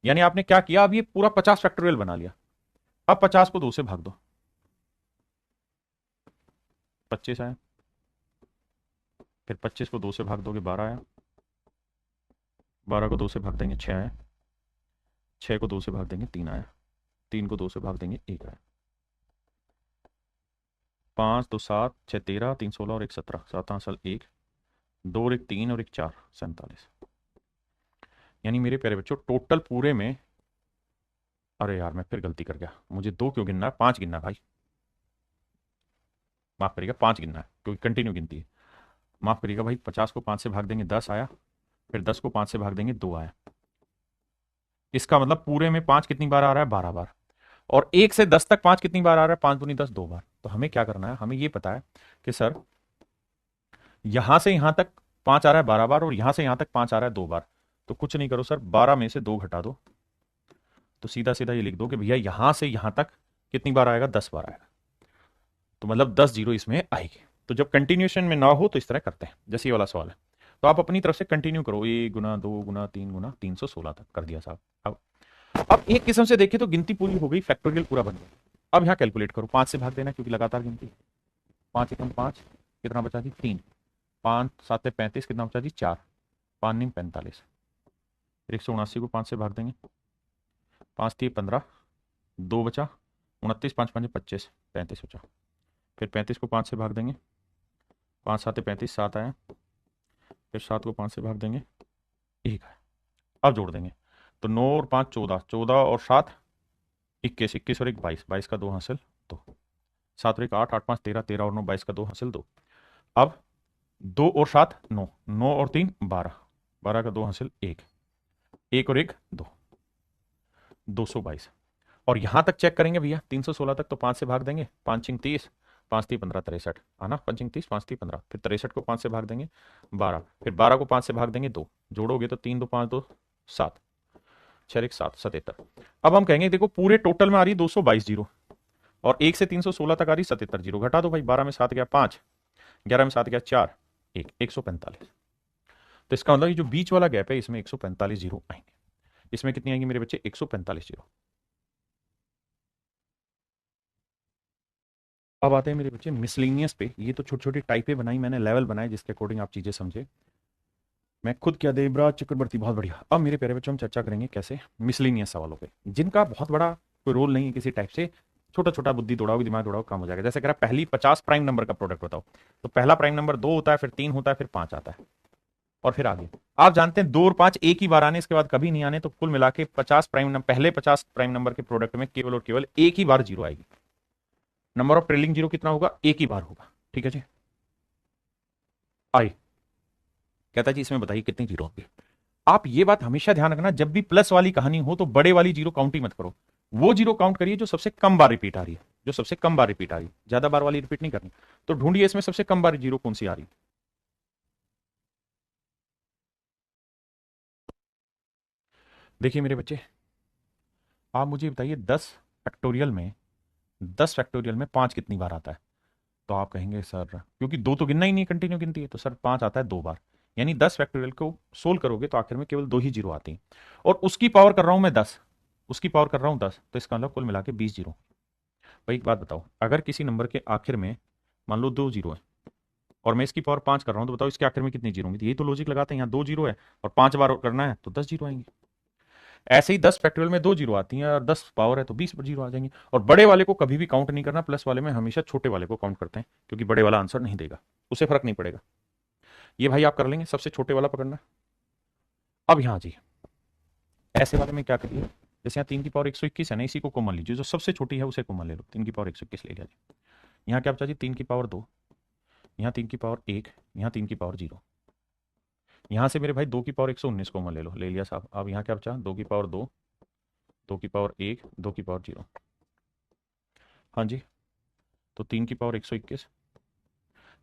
Speaker 1: यानी आपने क्या किया, अब ये पूरा 50 फैक्टोरियल बना लिया। अब 50 को 2 से भाग दो, 25 आया। फिर 25 को 2 से भाग दोगे 12 आया। 12 को 2 से भाग देंगे 6 आया। 6 को 2 से भाग देंगे 3 आया। 3 को 2 से भाग देंगे 1 आया। 5 2 7 6 13, 3 16 और 1 17, 7 आंसर 1, 2 और 1 3 और 1 4, 47। यानी मेरे प्यारे बच्चों टोटल पूरे में, अरे यार मैं फिर गलती कर गया, मुझे 2 क्यों गिनना है, 5 गिनना है भाई। माफ करिएगा, 5 गिनना है क्योंकि कंटिन्यू गिनती है। माफ करिएगा भाई, 50 को 5 से भाग देंगे 10 आया। फिर 10 को 5 से भाग देंगे 2 आया। इसका मतलब पूरे में 5 कितनी बार आ रहा है, 12 बार। और 1 से 10 तक 5 कितनी बार आ रहा है, 5 दूनी 10, 2 बार। तो हमें क्या करना है, हमें ये पता है कि सर यहां से यहां तक 5 आ रहा है 12 बार, और यहां से यहां तक 5 आ रहा है 2 बार। तो कुछ नहीं करो सर, 12 में से 2 घटा दो, तो सीधा सीधा ये लिख दो कि भैया यहां से यहां तक कितनी बार आएगा, 10 बार आएगा। तो मतलब 10 जीरो इसमें आएगी। तो जब कंटिन्यूएशन में ना हो तो इस तरह करते हैं, जैसे ये वाला सवाल है। तो आप अपनी तरफ से कंटिन्यू करो, 1 गुना 2 गुना 3 गुना 316 तक कर दिया साहब। अब एक किस्म से देखें तो गिनती पूरी हो गई, फैक्टोरियल पूरा बन गया। अब यहाँ कैलकुलेट करो, 5 से भाग देना क्योंकि लगातार गिनती। 5 एकम 5, कितना बचा जी 3, 5 7 35, कितना बचा जी 4, 5 नीम 45। फिर 179 को 5 से भाग देंगे, 5 3 15, 2 बचा, 29 5 5 25, 35 बचा। फिर 35 को 5 से भाग देंगे, 5 7 35, 7 आया। फिर 7 को 5 से भाग देंगे, 1 आया। अब जोड़ देंगे तो 9 और 5 14, 14 और 7 21, 21 और 1 22, 22 का 2 हासिल 2, 7 और 1 8, 8 5 13, 13 और 9 22 का 2 हासिल 2। अब 2 और 7 9, 9 और 3 12, 12 का 2 हासिल 1, 1 और 1 2, 222। और यहां तक चेक करेंगे भैया 316 तक, तो 5 से भाग देंगे, 5 छिंग 30, 5 3 15 63 आना, 5 छिंग 30, 5 3 15। फिर 63 को 5 से भाग देंगे 12, फिर 12 को 5 से भाग देंगे 2, जोड़ोगे तो 3 2 5 2 7, 6 1 7, 77। अब हम कहेंगे देखो पूरे टोटल में आ रही 222 जीरो, और 1 से 316 तक आ रही 77 जीरो। घटा दो भाई, 12 में 7 गया 5, 11 में 7 गया 4, 1 145। तो इसका मतलब ये जो बीच वाला गैप है इसमें 145 जीरो आएंगे। इसमें कितनी आएंगी मेरे बच्चे, 145 जीरो। अब आते हैं मेरे बच्चे मिसलिनियस पे। ये तो छोटी छोटी टाइपें बनाई मैंने, लेवल बनाए जिसके अकॉर्डिंग आप चीजें समझे। मैं खुद क्या, देवराज चक्रवर्ती, बहुत बढ़िया। अब मेरे प्यारे बच्चों हम चर्चा करेंगे कैसे मिसलिनियस सवालों पे, जिनका बहुत बड़ा कोई रोल नहीं है किसी टाइप से, छोटा छोटा बुद्धि दौड़ाओगे, दिमाग दौड़ाओ, काम हो जाएगा। जैसे कह रहा पहली 50 प्राइम नंबर का प्रोडक्ट बताओ, तो पहला प्राइम नंबर 2 होता है, फिर 3 होता है, फिर 5 आता है, और फिर आगे। आप जानते हैं 2 और 5 एक ही बार आने, इसके बाद कभी नहीं आने। तो कुल मिला के 50 प्राइम नंबर, पहले 50 प्राइम नंबर के प्रोडक्ट में केवल और केवल एक ही बार जीरो आएगी। नंबर ऑफ ट्रेलिंग जीरो कितना होगा, एक ही बार होगा। ठीक है जी, आई कहता जी इसमें बताइए कितनी जीरो होंगे। आप ये बात हमेशा ध्यान रखना, जब भी प्लस वाली कहानी हो तो बड़े वाली जीरो काउंट ही मत करो, वो जीरो काउंट करिए जो सबसे कम बार रिपीट आ रही है, जो सबसे कम बार रिपीट आ रही है, ज्यादा बार वाली रिपीट नहीं करनी। तो ढूंढिए इसमें सबसे कम बार जीरो कौन सी आ रही है। देखिए मेरे बच्चे, आप मुझे बताइए 10 फैक्टोरियल में 5 कितनी बार आता है? तो आप कहेंगे सर, क्योंकि दो तो गिनना ही नहीं, कंटिन्यू गिनती है, तो सर 5 आता है 2 बार। यानी 10 फैक्टोरियल को सोल्व करोगे तो आखिर में केवल 2 ही जीरो आती हैं, और उसकी पावर कर रहा हूं मैं 10, उसकी पावर कर रहा हूं 10, तो इसका मतलब कुल मिला के 20 जीरो। भाई एक बात बताओ, अगर किसी नंबर के आखिर में मान लो 2 जीरो है, और मैं इसकी पावर 5 कर रहा हूं, तो बताओ इसके आखिर में कितनी जीरो होंगी? तो यही तो लॉजिक लगाते हैं, यहाँ 2 जीरो है और 5 बार करना है तो 10 जीरो आएंगे। ऐसे ही 10 फैक्टोरियल में 2 जीरो आती हैं, और 10 पावर है तो 20 जीरो आ जाएंगे। और बड़े वाले को कभी भी काउंट नहीं करना, प्लस वाले में हमेशा छोटे वाले को काउंट करते हैं, क्योंकि बड़े वाला आंसर नहीं देगा, उसे फर्क नहीं पड़ेगा। ये भाई आप कर लेंगे, सबसे छोटे वाला पकड़ना। अब यहाँ जी ऐसे वाले में क्या करिए, जैसे यहाँ 3 की पावर 121 है ना, इसी को कॉमन लीजिए, जो सबसे छोटी है उसे कॉमन ले लो, 3 की पावर 121 ले लिया जी। यहाँ क्या बचा जी, 3 की पावर 2, यहाँ 3 की पावर 1, यहाँ 3 की पावर 0। यहाँ से मेरे भाई 2 की पावर 119 कॉमन ले लो, ले लिया साहब। अब यहाँ क्या बचा, 2 की पावर 2, 2 की पावर 1, 2 की पावर 0। हाँ जी, तो 3 की पावर 121,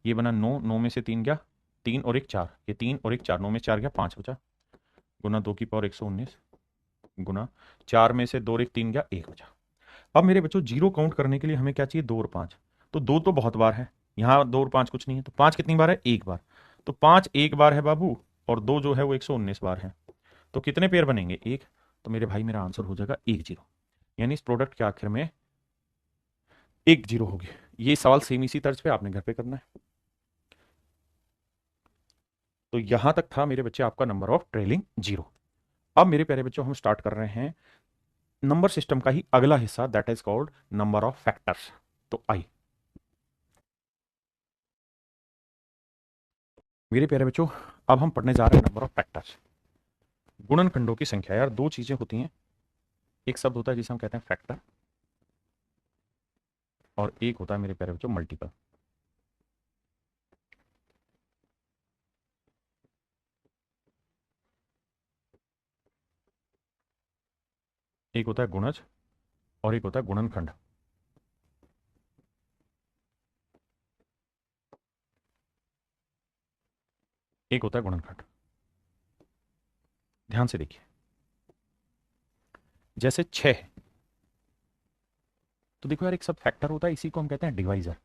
Speaker 1: ये बना 9, 9 में से 3 गया 3 और 1 4, ये 3 और 1 4, 9 में 4 गया 5 बचा, गुना 2 की पावर 119, गुना 4 में से 2 और 1 3 गया 1 बचा। अब मेरे बच्चों जीरो काउंट करने के लिए हमें क्या चाहिए, 2 और 5। तो 2 तो बहुत बार है, यहाँ 2 और 5 कुछ नहीं है, तो 5 कितनी बार है, 1 बार। तो 5 1 बार है बाबू, और 2 जो है वो 119 बार है। तो कितने पेयर बनेंगे, 1। तो मेरे भाई मेरा आंसर हो जाएगा 1 जीरो, यानी इस प्रोडक्ट के आखिर में 1 जीरो होगी। ये सवाल सेम इसी तर्ज पे आपने घर पे करना है। तो यहां तक था मेरे बच्चे आपका नंबर ऑफ ट्रेलिंग जीरो। अब मेरे प्यारे बच्चों हम स्टार्ट कर रहे हैं नंबर सिस्टम का ही अगला हिस्सा, that is called number of factors. तो आई मेरे प्यारे बच्चों, अब हम पढ़ने जा रहे हैं नंबर ऑफ फैक्टर्स, गुणनखंडों की संख्या। यार दो चीजें होती हैं, एक शब्द होता है जिसे हम कहते हैं फैक्टर, और एक होता है मेरे प्यारे बच्चों मल्टीपल। एक होता है गुणज और एक होता है गुणनखंड। एक होता है गुणनखंड। ध्यान से देखिए, जैसे 6 है, तो देखो यार एक सब फैक्टर होता है, इसी को हम कहते हैं डिवाइजर।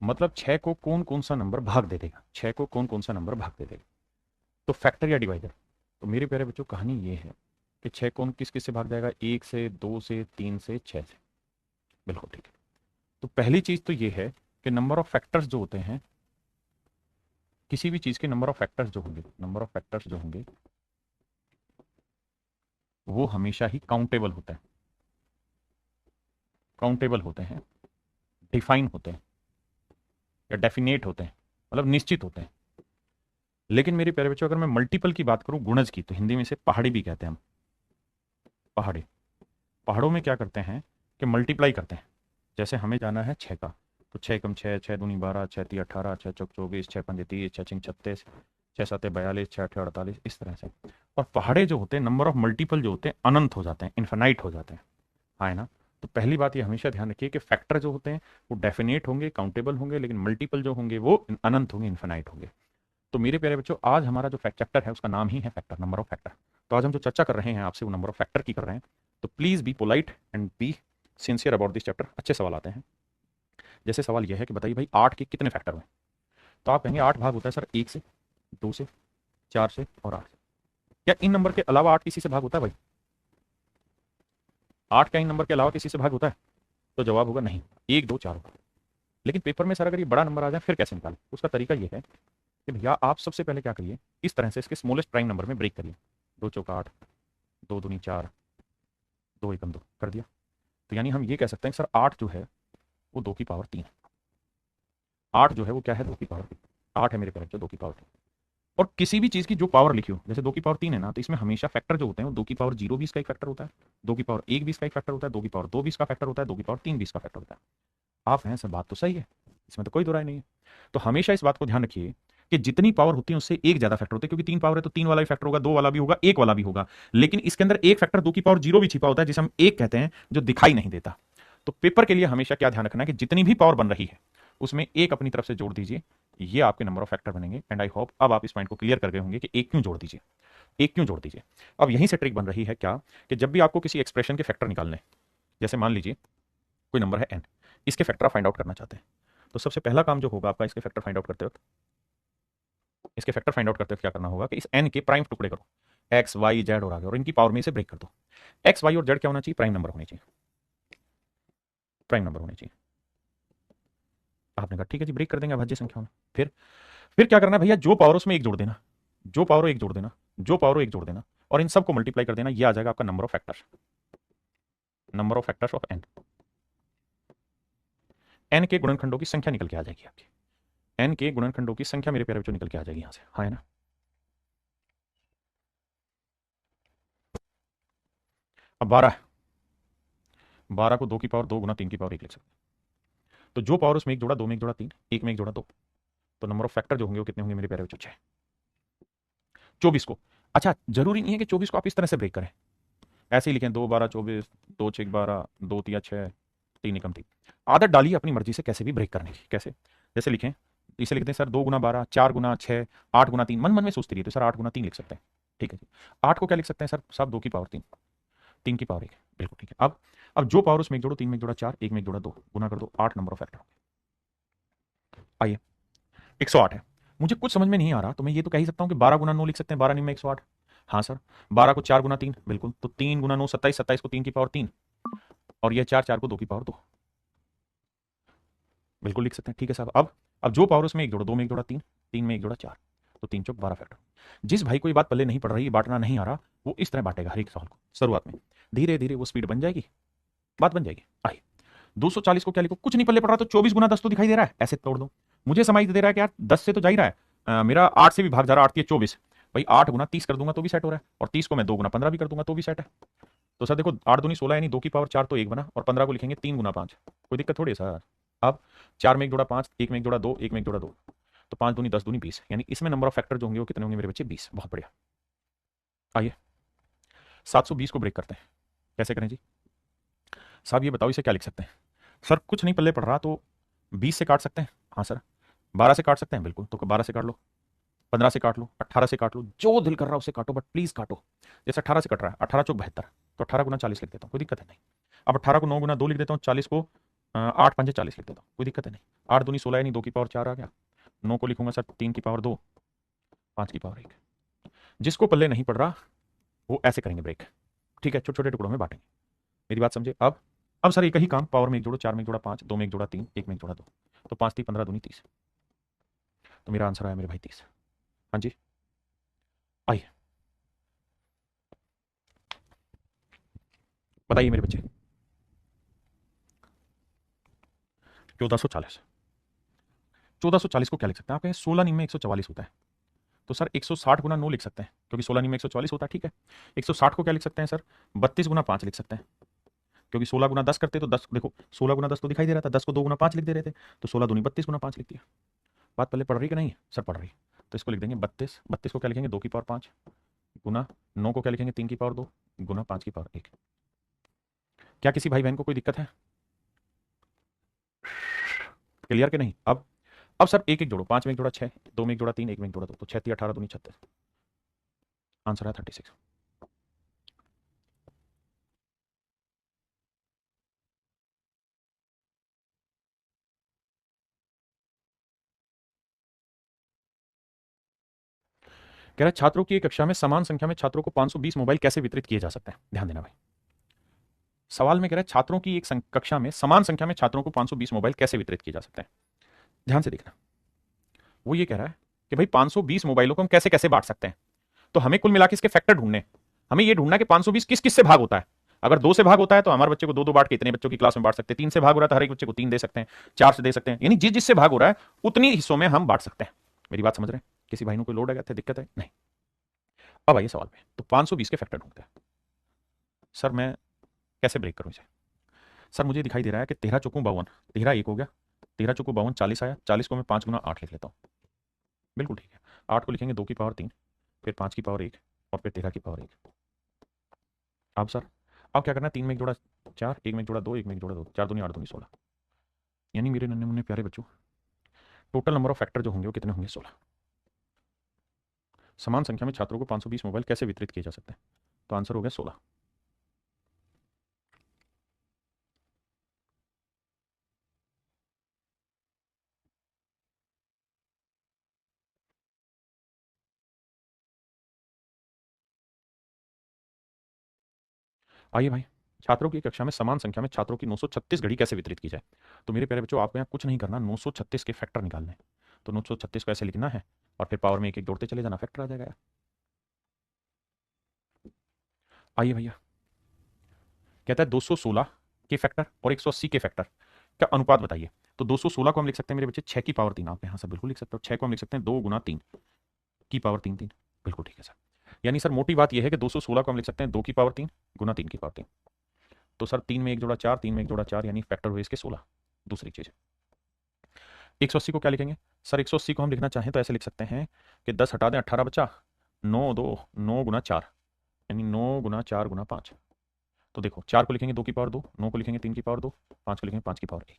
Speaker 1: मतलब 6 को कौन कौन सा नंबर भाग दे देगा, 6 को कौन कौन सा नंबर भाग दे देगा, तो फैक्टर या डिवाइजर। तो मेरे प्यारे बच्चों कहानी ये है कि 6 कौन किस किस से भाग जाएगा, 1 से, 2 से, 3 से, 6 से। बिल्कुल ठीक है। तो पहली चीज तो ये है कि नंबर ऑफ फैक्टर्स जो होते हैं, किसी भी चीज के नंबर ऑफ फैक्टर्स जो होंगे, नंबर ऑफ फैक्टर्स जो होंगे वो हमेशा ही काउंटेबल होते हैं, काउंटेबल होते हैं, डिफाइन होते हैं या डेफिनेट होते हैं, मतलब निश्चित होते हैं। लेकिन मेरे प्यारे बच्चों अगर मैं मल्टीपल की बात करूं, गुणज की, तो हिंदी में इसे पहाड़ी भी कहते हैं हम, पहाड़ी। पहाड़ों में क्या करते हैं कि मल्टीप्लाई करते हैं। जैसे हमें जाना है 6 का, तो 6 कम 6, 6 दूनी 12, 6 × 3 = 18, 6 × 4 = 20, 6 × 5 = 30, 6 × 6 = 36, 6 × 7 = 42, 6 × 8 = 48, इस तरह से। और पहाड़े जो होते हैं, नंबर ऑफ मल्टीपल जो होते हैं अनंत हो जाते हैं, इन्फिनाइट हो जाते हैं। हाँ है ना। तो पहली बात ये हमेशा ध्यान रखिए कि फैक्टर जो होते हैं वो डेफिनेट होंगे, काउंटेबल होंगे, लेकिन मल्टीपल जो होंगे वो अनंत होंगे, इन्फिनाइट होंगे। तो मेरे प्यारे बच्चों आज हमारा जो फैक्ट चैप्टर है उसका नाम ही है फैक्टर, नंबर ऑफ फैक्टर। तो आज हम जो चर्चा कर रहे हैं आपसे वो नंबर ऑफ फैक्टर की कर रहे हैं। तो please be polite and be sincere about this chapter. अच्छे सवाल आते हैं। जैसे सवाल यह है कि बताइए भाई 8 के कितने फैक्टर हुए? तो आप कहेंगे 8 भाग होता है सर 1 से, 2 से, 4 से और 8 से। क्या इन नंबर के अलावा 8 किसी से भाग होता है भाई? 8 क्या इन नंबर के अलावा किसी से भाग होता है? तो जवाब होगा नहीं, 1 2 4 होगा। लेकिन पेपर में सर अगर ये बड़ा नंबर आ जाए फिर कैसे निकालें? उसका तरीका ये है कि भैया आप सबसे पहले क्या करिए, इस तरह से इसके स्मॉलेस्ट प्राइम नंबर में ब्रेक करिए। 2 चौका 8, 2 दूनी 4, 2 एकम 2 कर दिया। तो यानी हम ये कह सकते हैं कि सर 8 जो है वो 2 की पावर 3 है। 8 जो है वो क्या है, 2 की पावर 3। 8 है मेरे पैर 2 की पावर 3। और किसी भी चीज की जो पावर लिखी हो, जैसे 2 की पावर 3 है ना, तो इसमें हमेशा फैक्टर जो होते हैं वो 2 की पावर 0 भी इसका एक फैक्टर होता है, 2 की पावर 1 भी इसका एक फैक्टर होता है, 2 की पावर 2 भी इसका फैक्टर होता है, 2 की पावर 3 भी इसका फैक्टर होता है। आप हैं सर, बात तो सही है, इसमें तो कोई दो राय नहीं है। तो हमेशा इस बात को ध्यान रखिए कि जितनी पावर होती है उससे एक ज्यादा फैक्टर होते हैं, क्योंकि 3 पावर है तो 3 वाला भी फैक्टर होगा, 2 वाला भी होगा, 1 वाला भी होगा। लेकिन इसके अंदर एक फैक्टर 2 की पावर 0 भी छिपा होता है, जिसे हम 1 कहते हैं, जो दिखाई नहीं देता। तो पेपर के लिए हमेशा क्या ध्यान रखना है कि जितनी भी पावर बन रही है उसमें एक अपनी तरफ से जोड़ दीजिए, ये आपके नंबर ऑफ फैक्टर बनेंगे। एंड आई होप अब आप इस पॉइंट को क्लियर कर गए होंगे कि एक क्यों जोड़ दीजिए, एक क्यों जोड़ दीजिए। अब यहीं से ट्रिक बन रही है क्या, कि जब भी आपको किसी एक्सप्रेशन के फैक्टर निकालने, जैसे मान लीजिए कोई नंबर है n, इसके फैक्टर फाइंड आउट करना चाहते हैं, तो सबसे पहला काम जो होगा आपका इसके फैक्टर फाइंड आउट करते वक्त, इसके फैक्टर फाइंड आउट करते वक्त क्या करना होगा कि इस n के प्राइम टुकड़े करो, x y z और आगे, और इनकी पावर में इसे ब्रेक कर दो। x y और z क्या होना चाहिए, प्राइम नंबर होने चाहिए, प्राइम नंबर होने चाहिए। आपने कहा ठीक है जी, ब्रेक कर देंगे अभाज्य संख्याओं में। फिर क्या करना है भैया, जो पावर उसमें एक जोड़ देना, जो पावर एक जोड़ देना, जो पावर एक जोड़ देना, और इन सबको मल्टीप्लाई कर देना, ये आ जाएगा आपका number of factors, number of factors of n। n के गुणनखंडों की संख्या निकल के आ जाएगी आपकी, n के गुणनखंडों की संख्या मेरे प्यारे बच्चों निकल के आ जाएगी यहां से, हाँ है ना। अब 12 को 2 की पावर 2 गुना 3 की पावर 1 लिख सकते हैं। तो जो पावर उसमें एक जोड़ा, 2 में एक जोड़ा 3, 1 में एक जोड़ा 2, तो नंबर ऑफ फैक्टर जो होंगे वो कितने होंगे मेरे प्यारे बच्चों, 6। 24 को, अच्छा जरूरी नहीं है कि 24 को आप इस तरह से ब्रेक करें, ऐसे ही लिखें 2 12 24, 2 6 12, 2 3 6, 3 एकम 3। आदत डालिए अपनी मर्जी से कैसे भी ब्रेक करने की। कैसे, जैसे लिखें, इसे लिखते हैं सर 2 गुना 12, 4 गुना 6, 8 गुना 3, मन मन में सोचते रहिए, तो सर 8 गुना 3 लिख सकते हैं, ठीक है जी। 8 को क्या लिख सकते हैं सर साहब, 2 की पावर 3, 3 की पावर 1, बिल्कुल ठीक है। अब जो पावर उसमें एक जोड़ो, 3 में एक जोड़ा 4, 1 में एक जोड़ा 2, गुना कर दो, 8 नंबर ऑफ फैक्टर। आइए 108 है, मुझे कुछ समझ में नहीं आ रहा तो मैं ये तो कह ही सकता हूं कि 12 गुना 9 लिख सकते हैं, 12 9 में 108। हाँ सर, 12 को 4 गुना 3, बिल्कुल, तो 3 गुना 9 27, 27 को 3 की पावर 3, और ये 4, 4 को 2 की पावर 2, बिल्कुल लिख सकते हैं, ठीक है साहब। अब जो पावर उसमें एक जोड़ो, 2 में एक जोड़ा 3, 3 में एक जोड़ा 4, तो 3 चौक 12 फैक्टर। जिस भाई को ये बात पल्ले नहीं पड़ रही, बांटना नहीं आ रहा, वो इस तरह बांटेगा हर एक सवाल को शुरुआत में, धीरे धीरे वो स्पीड बन जाएगी, बात बन जाएगी। आइए 240 को क्या लिखो, कुछ नहीं पल्ले पड़ रहा तो 24 गुना 10 तो दिखाई दे रहा है, ऐसे तोड़ दो। मुझे समझ दे रहा है कि यार 10 से तो जा ही रहा है, मेरा 8 से भी भाग जा रहा है, 8 की 24, भाई 8 गुना 30 कर दूंगा तो भी सेट हो रहा है, और 30 को मैं 2 गुना 15 भी कर दूंगा तो भी सेट है। तो सर देखो 8 दूनी 16, यानी 2 की पावर 4 तो 1 बना, और 15 को लिखेंगे 3 गुना 5, कोई दिक्कत थोड़ी है सर। अब 4 में एक जोड़ा 5, 1 में एक जोड़ा 2, 1 में एक जोड़ा 2, तो 5 दूनी 10 दूनी 20, यानी इसमें नंबर ऑफ फैक्टर जो होंगे वो कितने होंगे मेरे बच्चे, 20। बहुत बढ़िया। आइए 720 को ब्रेक करते हैं, कैसे करें जी साहब, ये बताओ इसे क्या लिख सकते हैं। सर कुछ नहीं पल्ले पड़ रहा तो 20 से काट सकते हैं, हाँ सर। 12 से काट सकते हैं, बिल्कुल, तो 12 से काट लो, 15 से काट लो, 18 से काट लो, जो दिल कर रहा है उससे काटो, बट प्लीज काटो। जैसे 18 से कट रहा है, 18 चौक 72, तो 18 गुना 40 लिख देता हूँ, कोई दिक्कत है नहीं। अब 18 को 9 गुना 2 लिख देता हूँ, 40 को 8 पंजे 40 लिख देता हूँ, कोई दिक्कत है नहीं। 8 दूनी 16, यानी 2 की पावर 4 आ गया। 9 को लिखूंगा सर 3 की पावर 2, 5 की पावर 1। जिसको पल्ले नहीं पड़ रहा वो ऐसे करेंगे ब्रेक, ठीक है, छोटे छोटे टुकड़ों में बांटेंगे, मेरी बात समझे। अब सर एक ही काम, पावर में एक जोड़ो, 4 में एक जोड़ा 5, 2 में एक जोड़ा 3, 1 में एक जोड़ा 2, तो 5 3 15 दूनी 30, तो मेरा आंसर आया मेरे भाई 30। हाँ जी आइए बताइए मेरे बच्चे, 1440। 1440 को क्या लिख सकते हैं, आप कहें 16 नी में 144 होता है, तो सर 160 गुना 9 लिख सकते हैं, क्योंकि 16 नी में 144 होता है, ठीक है। 160 को क्या लिख सकते हैं सर, 32 गुना 5 लिख सकते हैं, क्योंकि 16 गुना 10 करते तो 10, देखो 16 गुना 10 तो दिखाई दे रहा था, 10 को 2 गुना 5 लिख दे रहे थे, तो 16 दूनी 32 गुना 5 लिख दिया। बात पहले पढ़ रही कि नहीं सर, पढ़ रही। तो इसको लिख देंगे 32, 32 को क्या लिखेंगे 2 की पावर 5, गुना 9 को क्या लिखेंगे 3 की पावर 2, गुना 5 की पावर 1। क्या किसी भाई बहन को कोई दिक्कत है, क्लियर कि नहीं। अब सर एक एक जोड़ो, 5 में एक जोड़ा 6, 2 में एक जोड़ा 3, 1 में एक जोड़ा 2, तो 6 3 18 दूनी 36, आंसर है 36। कह रहा है छात्रों की एक कक्षा में समान संख्या में छात्रों को 520 मोबाइल कैसे वितरित किए जा सकते हैं, ध्यान देना भाई। सवाल में कह रहा है छात्रों की एक कक्षा में समान संख्या में छात्रों को 520 मोबाइल कैसे वितरित किए जा सकते हैं, ध्यान से देखना। वो ये कह रहा है कि भाई 520 मोबाइलों को हम कैसे कैसे बांट सकते हैं, तो हमें कुल मिलाकर इसके फैक्टर ढूंढने, हमें ये ढूंढना कि 520 किस किस से भाग होता है। अगर 2 से भाग होता है तो हमारे बच्चे को 2 2 बांट के इतने बच्चों की क्लास में बांट सकते हैं, 3 से भाग हो रहा है तो हर एक बच्चे को 3 दे सकते हैं, 4 से दे सकते हैं, यानी जिस जिससे भाग हो रहा है उतनी हिस्सों में हम बांट सकते हैं। मेरी बात समझ रहे हैं, किसी भाई को कोई लोड है, दिक्कत है नहीं। अब आइए सवाल में, तो 520 के फैक्टर ढूंढते हैं। सर मैं कैसे ब्रेक करूं इसे, सर मुझे दिखाई दे रहा है कि 13 चौकों 52, 13 1 हो गया, 13 चौकों 52 40 आया, 40 को मैं 5 गुना 8 लिख लेता हूँ, बिल्कुल ठीक है। 8 को लिखेंगे 2 की पावर 3, फिर 5 की पावर 1, और फिर 13 की पावर 1। अब सर अब क्या करना है, 3 में एक जोड़ा 4, 1 में एक जोड़ा 2, 1 में एक जोड़ा 2, 4 दूनी 8 दूनी 16, यानी मेरे नन्हे मुन्ने प्यारे बच्चों टोटल नंबर ऑफ फैक्टर जो होंगे वो कितने होंगे? 16। समान संख्या में छात्रों को 520 मोबाइल कैसे वितरित किए जा सकते हैं? तो आंसर हो गया 16। आइए भाई, छात्रों की कक्षा में समान संख्या में छात्रों की 936 घड़ी कैसे वितरित की जाए? तो मेरे प्यारे बच्चों, आपको यहाँ कुछ नहीं करना, 936 के फैक्टर निकालने हैं। तो 936 को ऐसे लिखना है और फिर पावर में एक एक जोड़ते चले जाना, फैक्टर आ जाएगा यार। आइए भैया, कहता है 216 के फैक्टर और 180 के फैक्टर का अनुपात बताइए। तो 216 को हम लिख सकते हैं मेरे बच्चे 6 की पावर 3। आप यहाँ से बिल्कुल लिख सकते हो। 6 को हम लिख सकते हैं 2 गुना 3 की पावर 3 3। बिल्कुल ठीक है सर। यानी सर मोटी बात यह है कि 216 को हम लिख सकते हैं 2 की पावर 3 गुना 3 की पावर 3। तो सर 3 में एक जोड़ा 4, 3 में एक जोड़ा 4, यानी फैक्टर हुए इसके 16। दूसरी चीज 180 को क्या लिखेंगे? सर 180 को हम लिखना चाहें तो ऐसे लिख सकते हैं कि 10 हटा दें, 18 बचा, 9 2 9 गुना 4, यानी 9 गुना 4 गुना 5। तो देखो 4 को लिखेंगे 2 की पावर 2, 9 को लिखेंगे 3 की पावर 2, 5 को लिखेंगे 5 की पावर 1।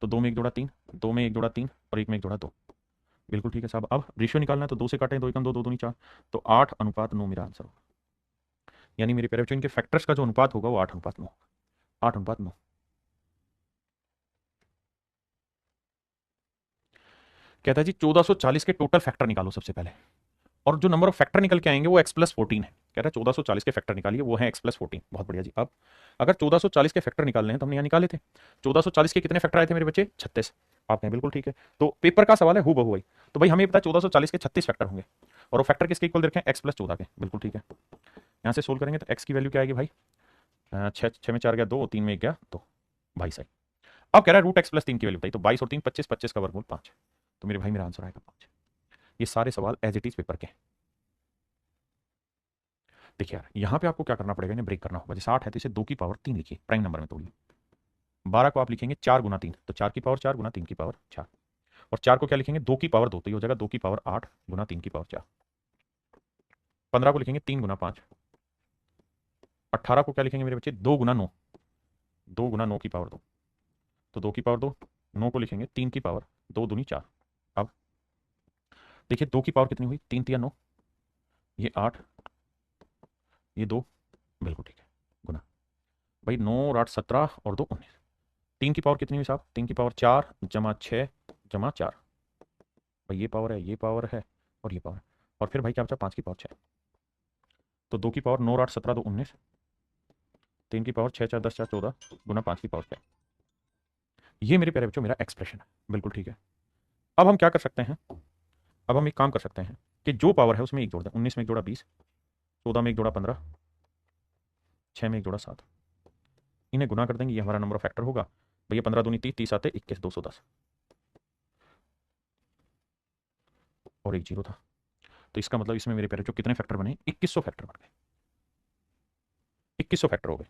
Speaker 1: तो 2 में एक जोड़ा 3, 2 में एक जोड़ा 3 और 1 में एक जोड़ा 2। बिल्कुल ठीक है साहब। अब रेशियो निकालना है तो 2 से काटें, 2 एकम 2, 2 दूनी 4। तो 8:9 मेरा आंसर होगा। यानी मेरे प्यारे बच्चों, इनके फैक्टर्स का जो अनुपात होगा वो 8:9 होगा। 8:9। कहता है जी 1440 के टोटल फैक्टर निकालो सबसे पहले, और जो नंबर ऑफ फैक्टर निकल के आएंगे वो x+14 है। कह रहा है 1440 के फैक्टर निकालिए, वो है x+14। बहुत बढ़िया जी। अब अगर 1440 के फैक्टर निकालने हैं तो हमने यहाँ निकाले थे। 1440 के कितने फैक्टर आए थे मेरे बच्चे? 36। आप कहें बिल्कुल ठीक है, तो पेपर का सवाल है हु बहू भाई। तो भाई हमें पता है 1440 के 36 फैक्टर होंगे, और वो फैक्टर किसके इक्वल देखें? x+14 के। बिल्कुल ठीक है। यहाँ से सोल्व करेंगे तो x की वैल्यू क्या आएगी भाई? 6 में 4 गया 2, 3 में 1 गया 2। भाई सही। अब कह रहा है √x+3 की वैल्यू बताइए। तो 22 और 3 25, 25 का वर्गमूल 5। तो मेरे भाई मेरा आंसर आएगा 5। ये सारे सवाल एज इट इज पेपर के। देखिए यार, यहाँ पे आपको क्या करना पड़ेगा, इन्हें ब्रेक करना होगा। जैसे 8 है तो इसे 2 की पावर 3 लिखिए, प्राइम नंबर में तोड़िए। 12 को आप लिखेंगे 4 गुना 3, तो 4 की पावर 4 गुना 3 की पावर 4। और 4 को क्या लिखेंगे? 2 की पावर 2, तो ये हो जाएगा 2 की पावर 8 गुना 3 की पावर 4। 15 को लिखेंगे 3 गुना 5। 18 को क्या लिखेंगे मेरे बच्चे? 2 गुना 9, 2 गुना 9 की पावर 2। तो 2 की पावर 2। 9 को लिखेंगे 3 की पावर 2 दूनी 4। अब देखिए 2 की पावर कितनी हुई? 3 3 9, ये 8, ये 2। बिल्कुल ठीक है, गुना। भाई 9 और 8 17 और 2 19। 3 की पावर कितनी हुई साहब? 3 की पावर 4 जमा 6 जमा 4। भाई ये पावर है, ये पावर है और ये पावर है। और फिर भाई क्या बचा? 5 की पावर 6। तो 2 की पावर 9 और 8 17 2 19। 3 की पावर 6 4 10 4 14 गुना 5 की पावर 6। ये मेरे प्यारे बच्चों मेरा एक्सप्रेशन है। बिल्कुल ठीक है। अब हम क्या कर सकते हैं? अब हम एक काम कर सकते हैं कि जो पावर है उसमें एक जोड़ दें। 19 में एक जोड़ा 20, 14 में एक जोड़ा 15, 6 में एक जोड़ा 7। इन्हें गुना कर देंगे, ये हमारा नंबर ऑफ फैक्टर होगा। भैया 15 दूनी 30, 30 आते 21, 210 और एक जीरो था। तो इसका मतलब इसमें मेरे प्यारे बच्चों कितने फैक्टर बने? 2100 फैक्टर बन गए। 2100 फैक्टर हो गए।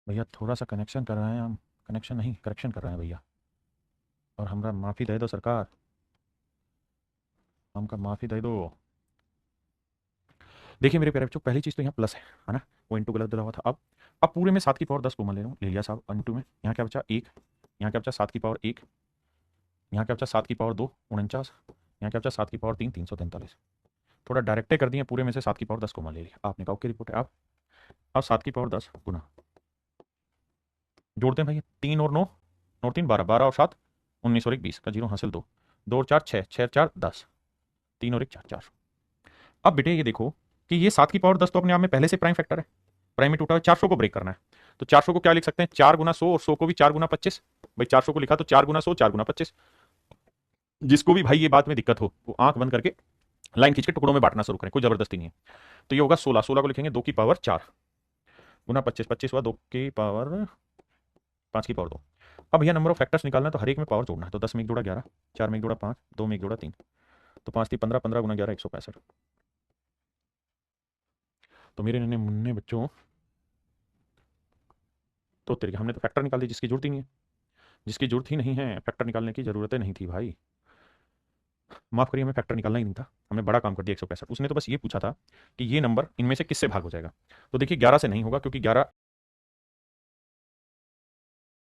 Speaker 1: भैया थोड़ा सा कनेक्शन कर रहे हैं हम, कनेक्शन नहीं करेक्शन कर रहे हैं भैया, और हमरा माफ़ी दे दो सरकार, हमका माफ़ी दे दो। देखिए मेरे प्यारे बच्चों, पहली चीज़ तो यहाँ प्लस है ना, वो इंटू गलत दिया हुआ था। अब पूरे में 7 की पावर 10 कॉमन ले रहा हूँ, ले लिया साहब इंटू में। यहाँ क्या बचा? 1। यहाँ क्या बचा? 7 की पावर 1। यहाँ क्या बचा? 7 की पावर 2 49। यहाँ क्या बचा? 7 की पावर 3 343। थोड़ा डायरेक्टे कर दिए, पूरे में से 7 की पावर 10 कॉमन ले लिया। आपने कहा ओके रिपोर्ट है। अब 7 की पावर 10 गुना, जोड़ते हैं भाई 3 और 9, 9 और 3 12, 12 और 7 19 और 1 20 का जीरो हासिल 2, 2 और 4 6, 6 और 4 10, 3 और 1 4 4। अब बेटे ये देखो कि ये 7 की पावर 10 तो अपने आप में पहले से प्राइम फैक्टर है, प्राइम में टूटा हुआ। 400 को ब्रेक करना है, तो 400 को क्या लिख सकते हैं? 4 गुना 100, और 100 को भी 4 गुना 25। भाई 400 को लिखा तो 4 गुना 100 4 गुना 25। जिसको भी भाई ये बात में दिक्कत हो वो आंख बंद करके लाइन खींच के टुकड़ों में बांटना शुरू करें, कोई जबरदस्ती नहीं है। तो ये होगा 16, 16 को लिखेंगे 2 की पावर 4 गुना 25, 25 हुआ 2 की पावर 5 की पावर 2। अब भैया नंबर ऑफ फैक्टर्स निकालना है तो हर एक में पावर जोड़ना है। तो 10 में एक जोड़ा 11, 4 में एक जोड़ा 5, 2 में एक जोड़ा 3, तो 5 थी 15, 15 गुना 11 165। तो मेरे नन्हे मुन्ने बच्चों, तो तेरे हमने तो फैक्टर निकाल दी जिसकी जरूरत ही नहीं है। जिसकी जरूरत ही नहीं है, फैक्टर निकालने की जरूरत नहीं थी भाई। माफ करिए, हमें फैक्टर निकालना ही नहीं था, हमने बड़ा काम कर दिया 165। उसने तो बस ये पूछा था कि ये नंबर इनमें से किससे भाग हो जाएगा। तो देखिए 11 से नहीं होगा, क्योंकि 11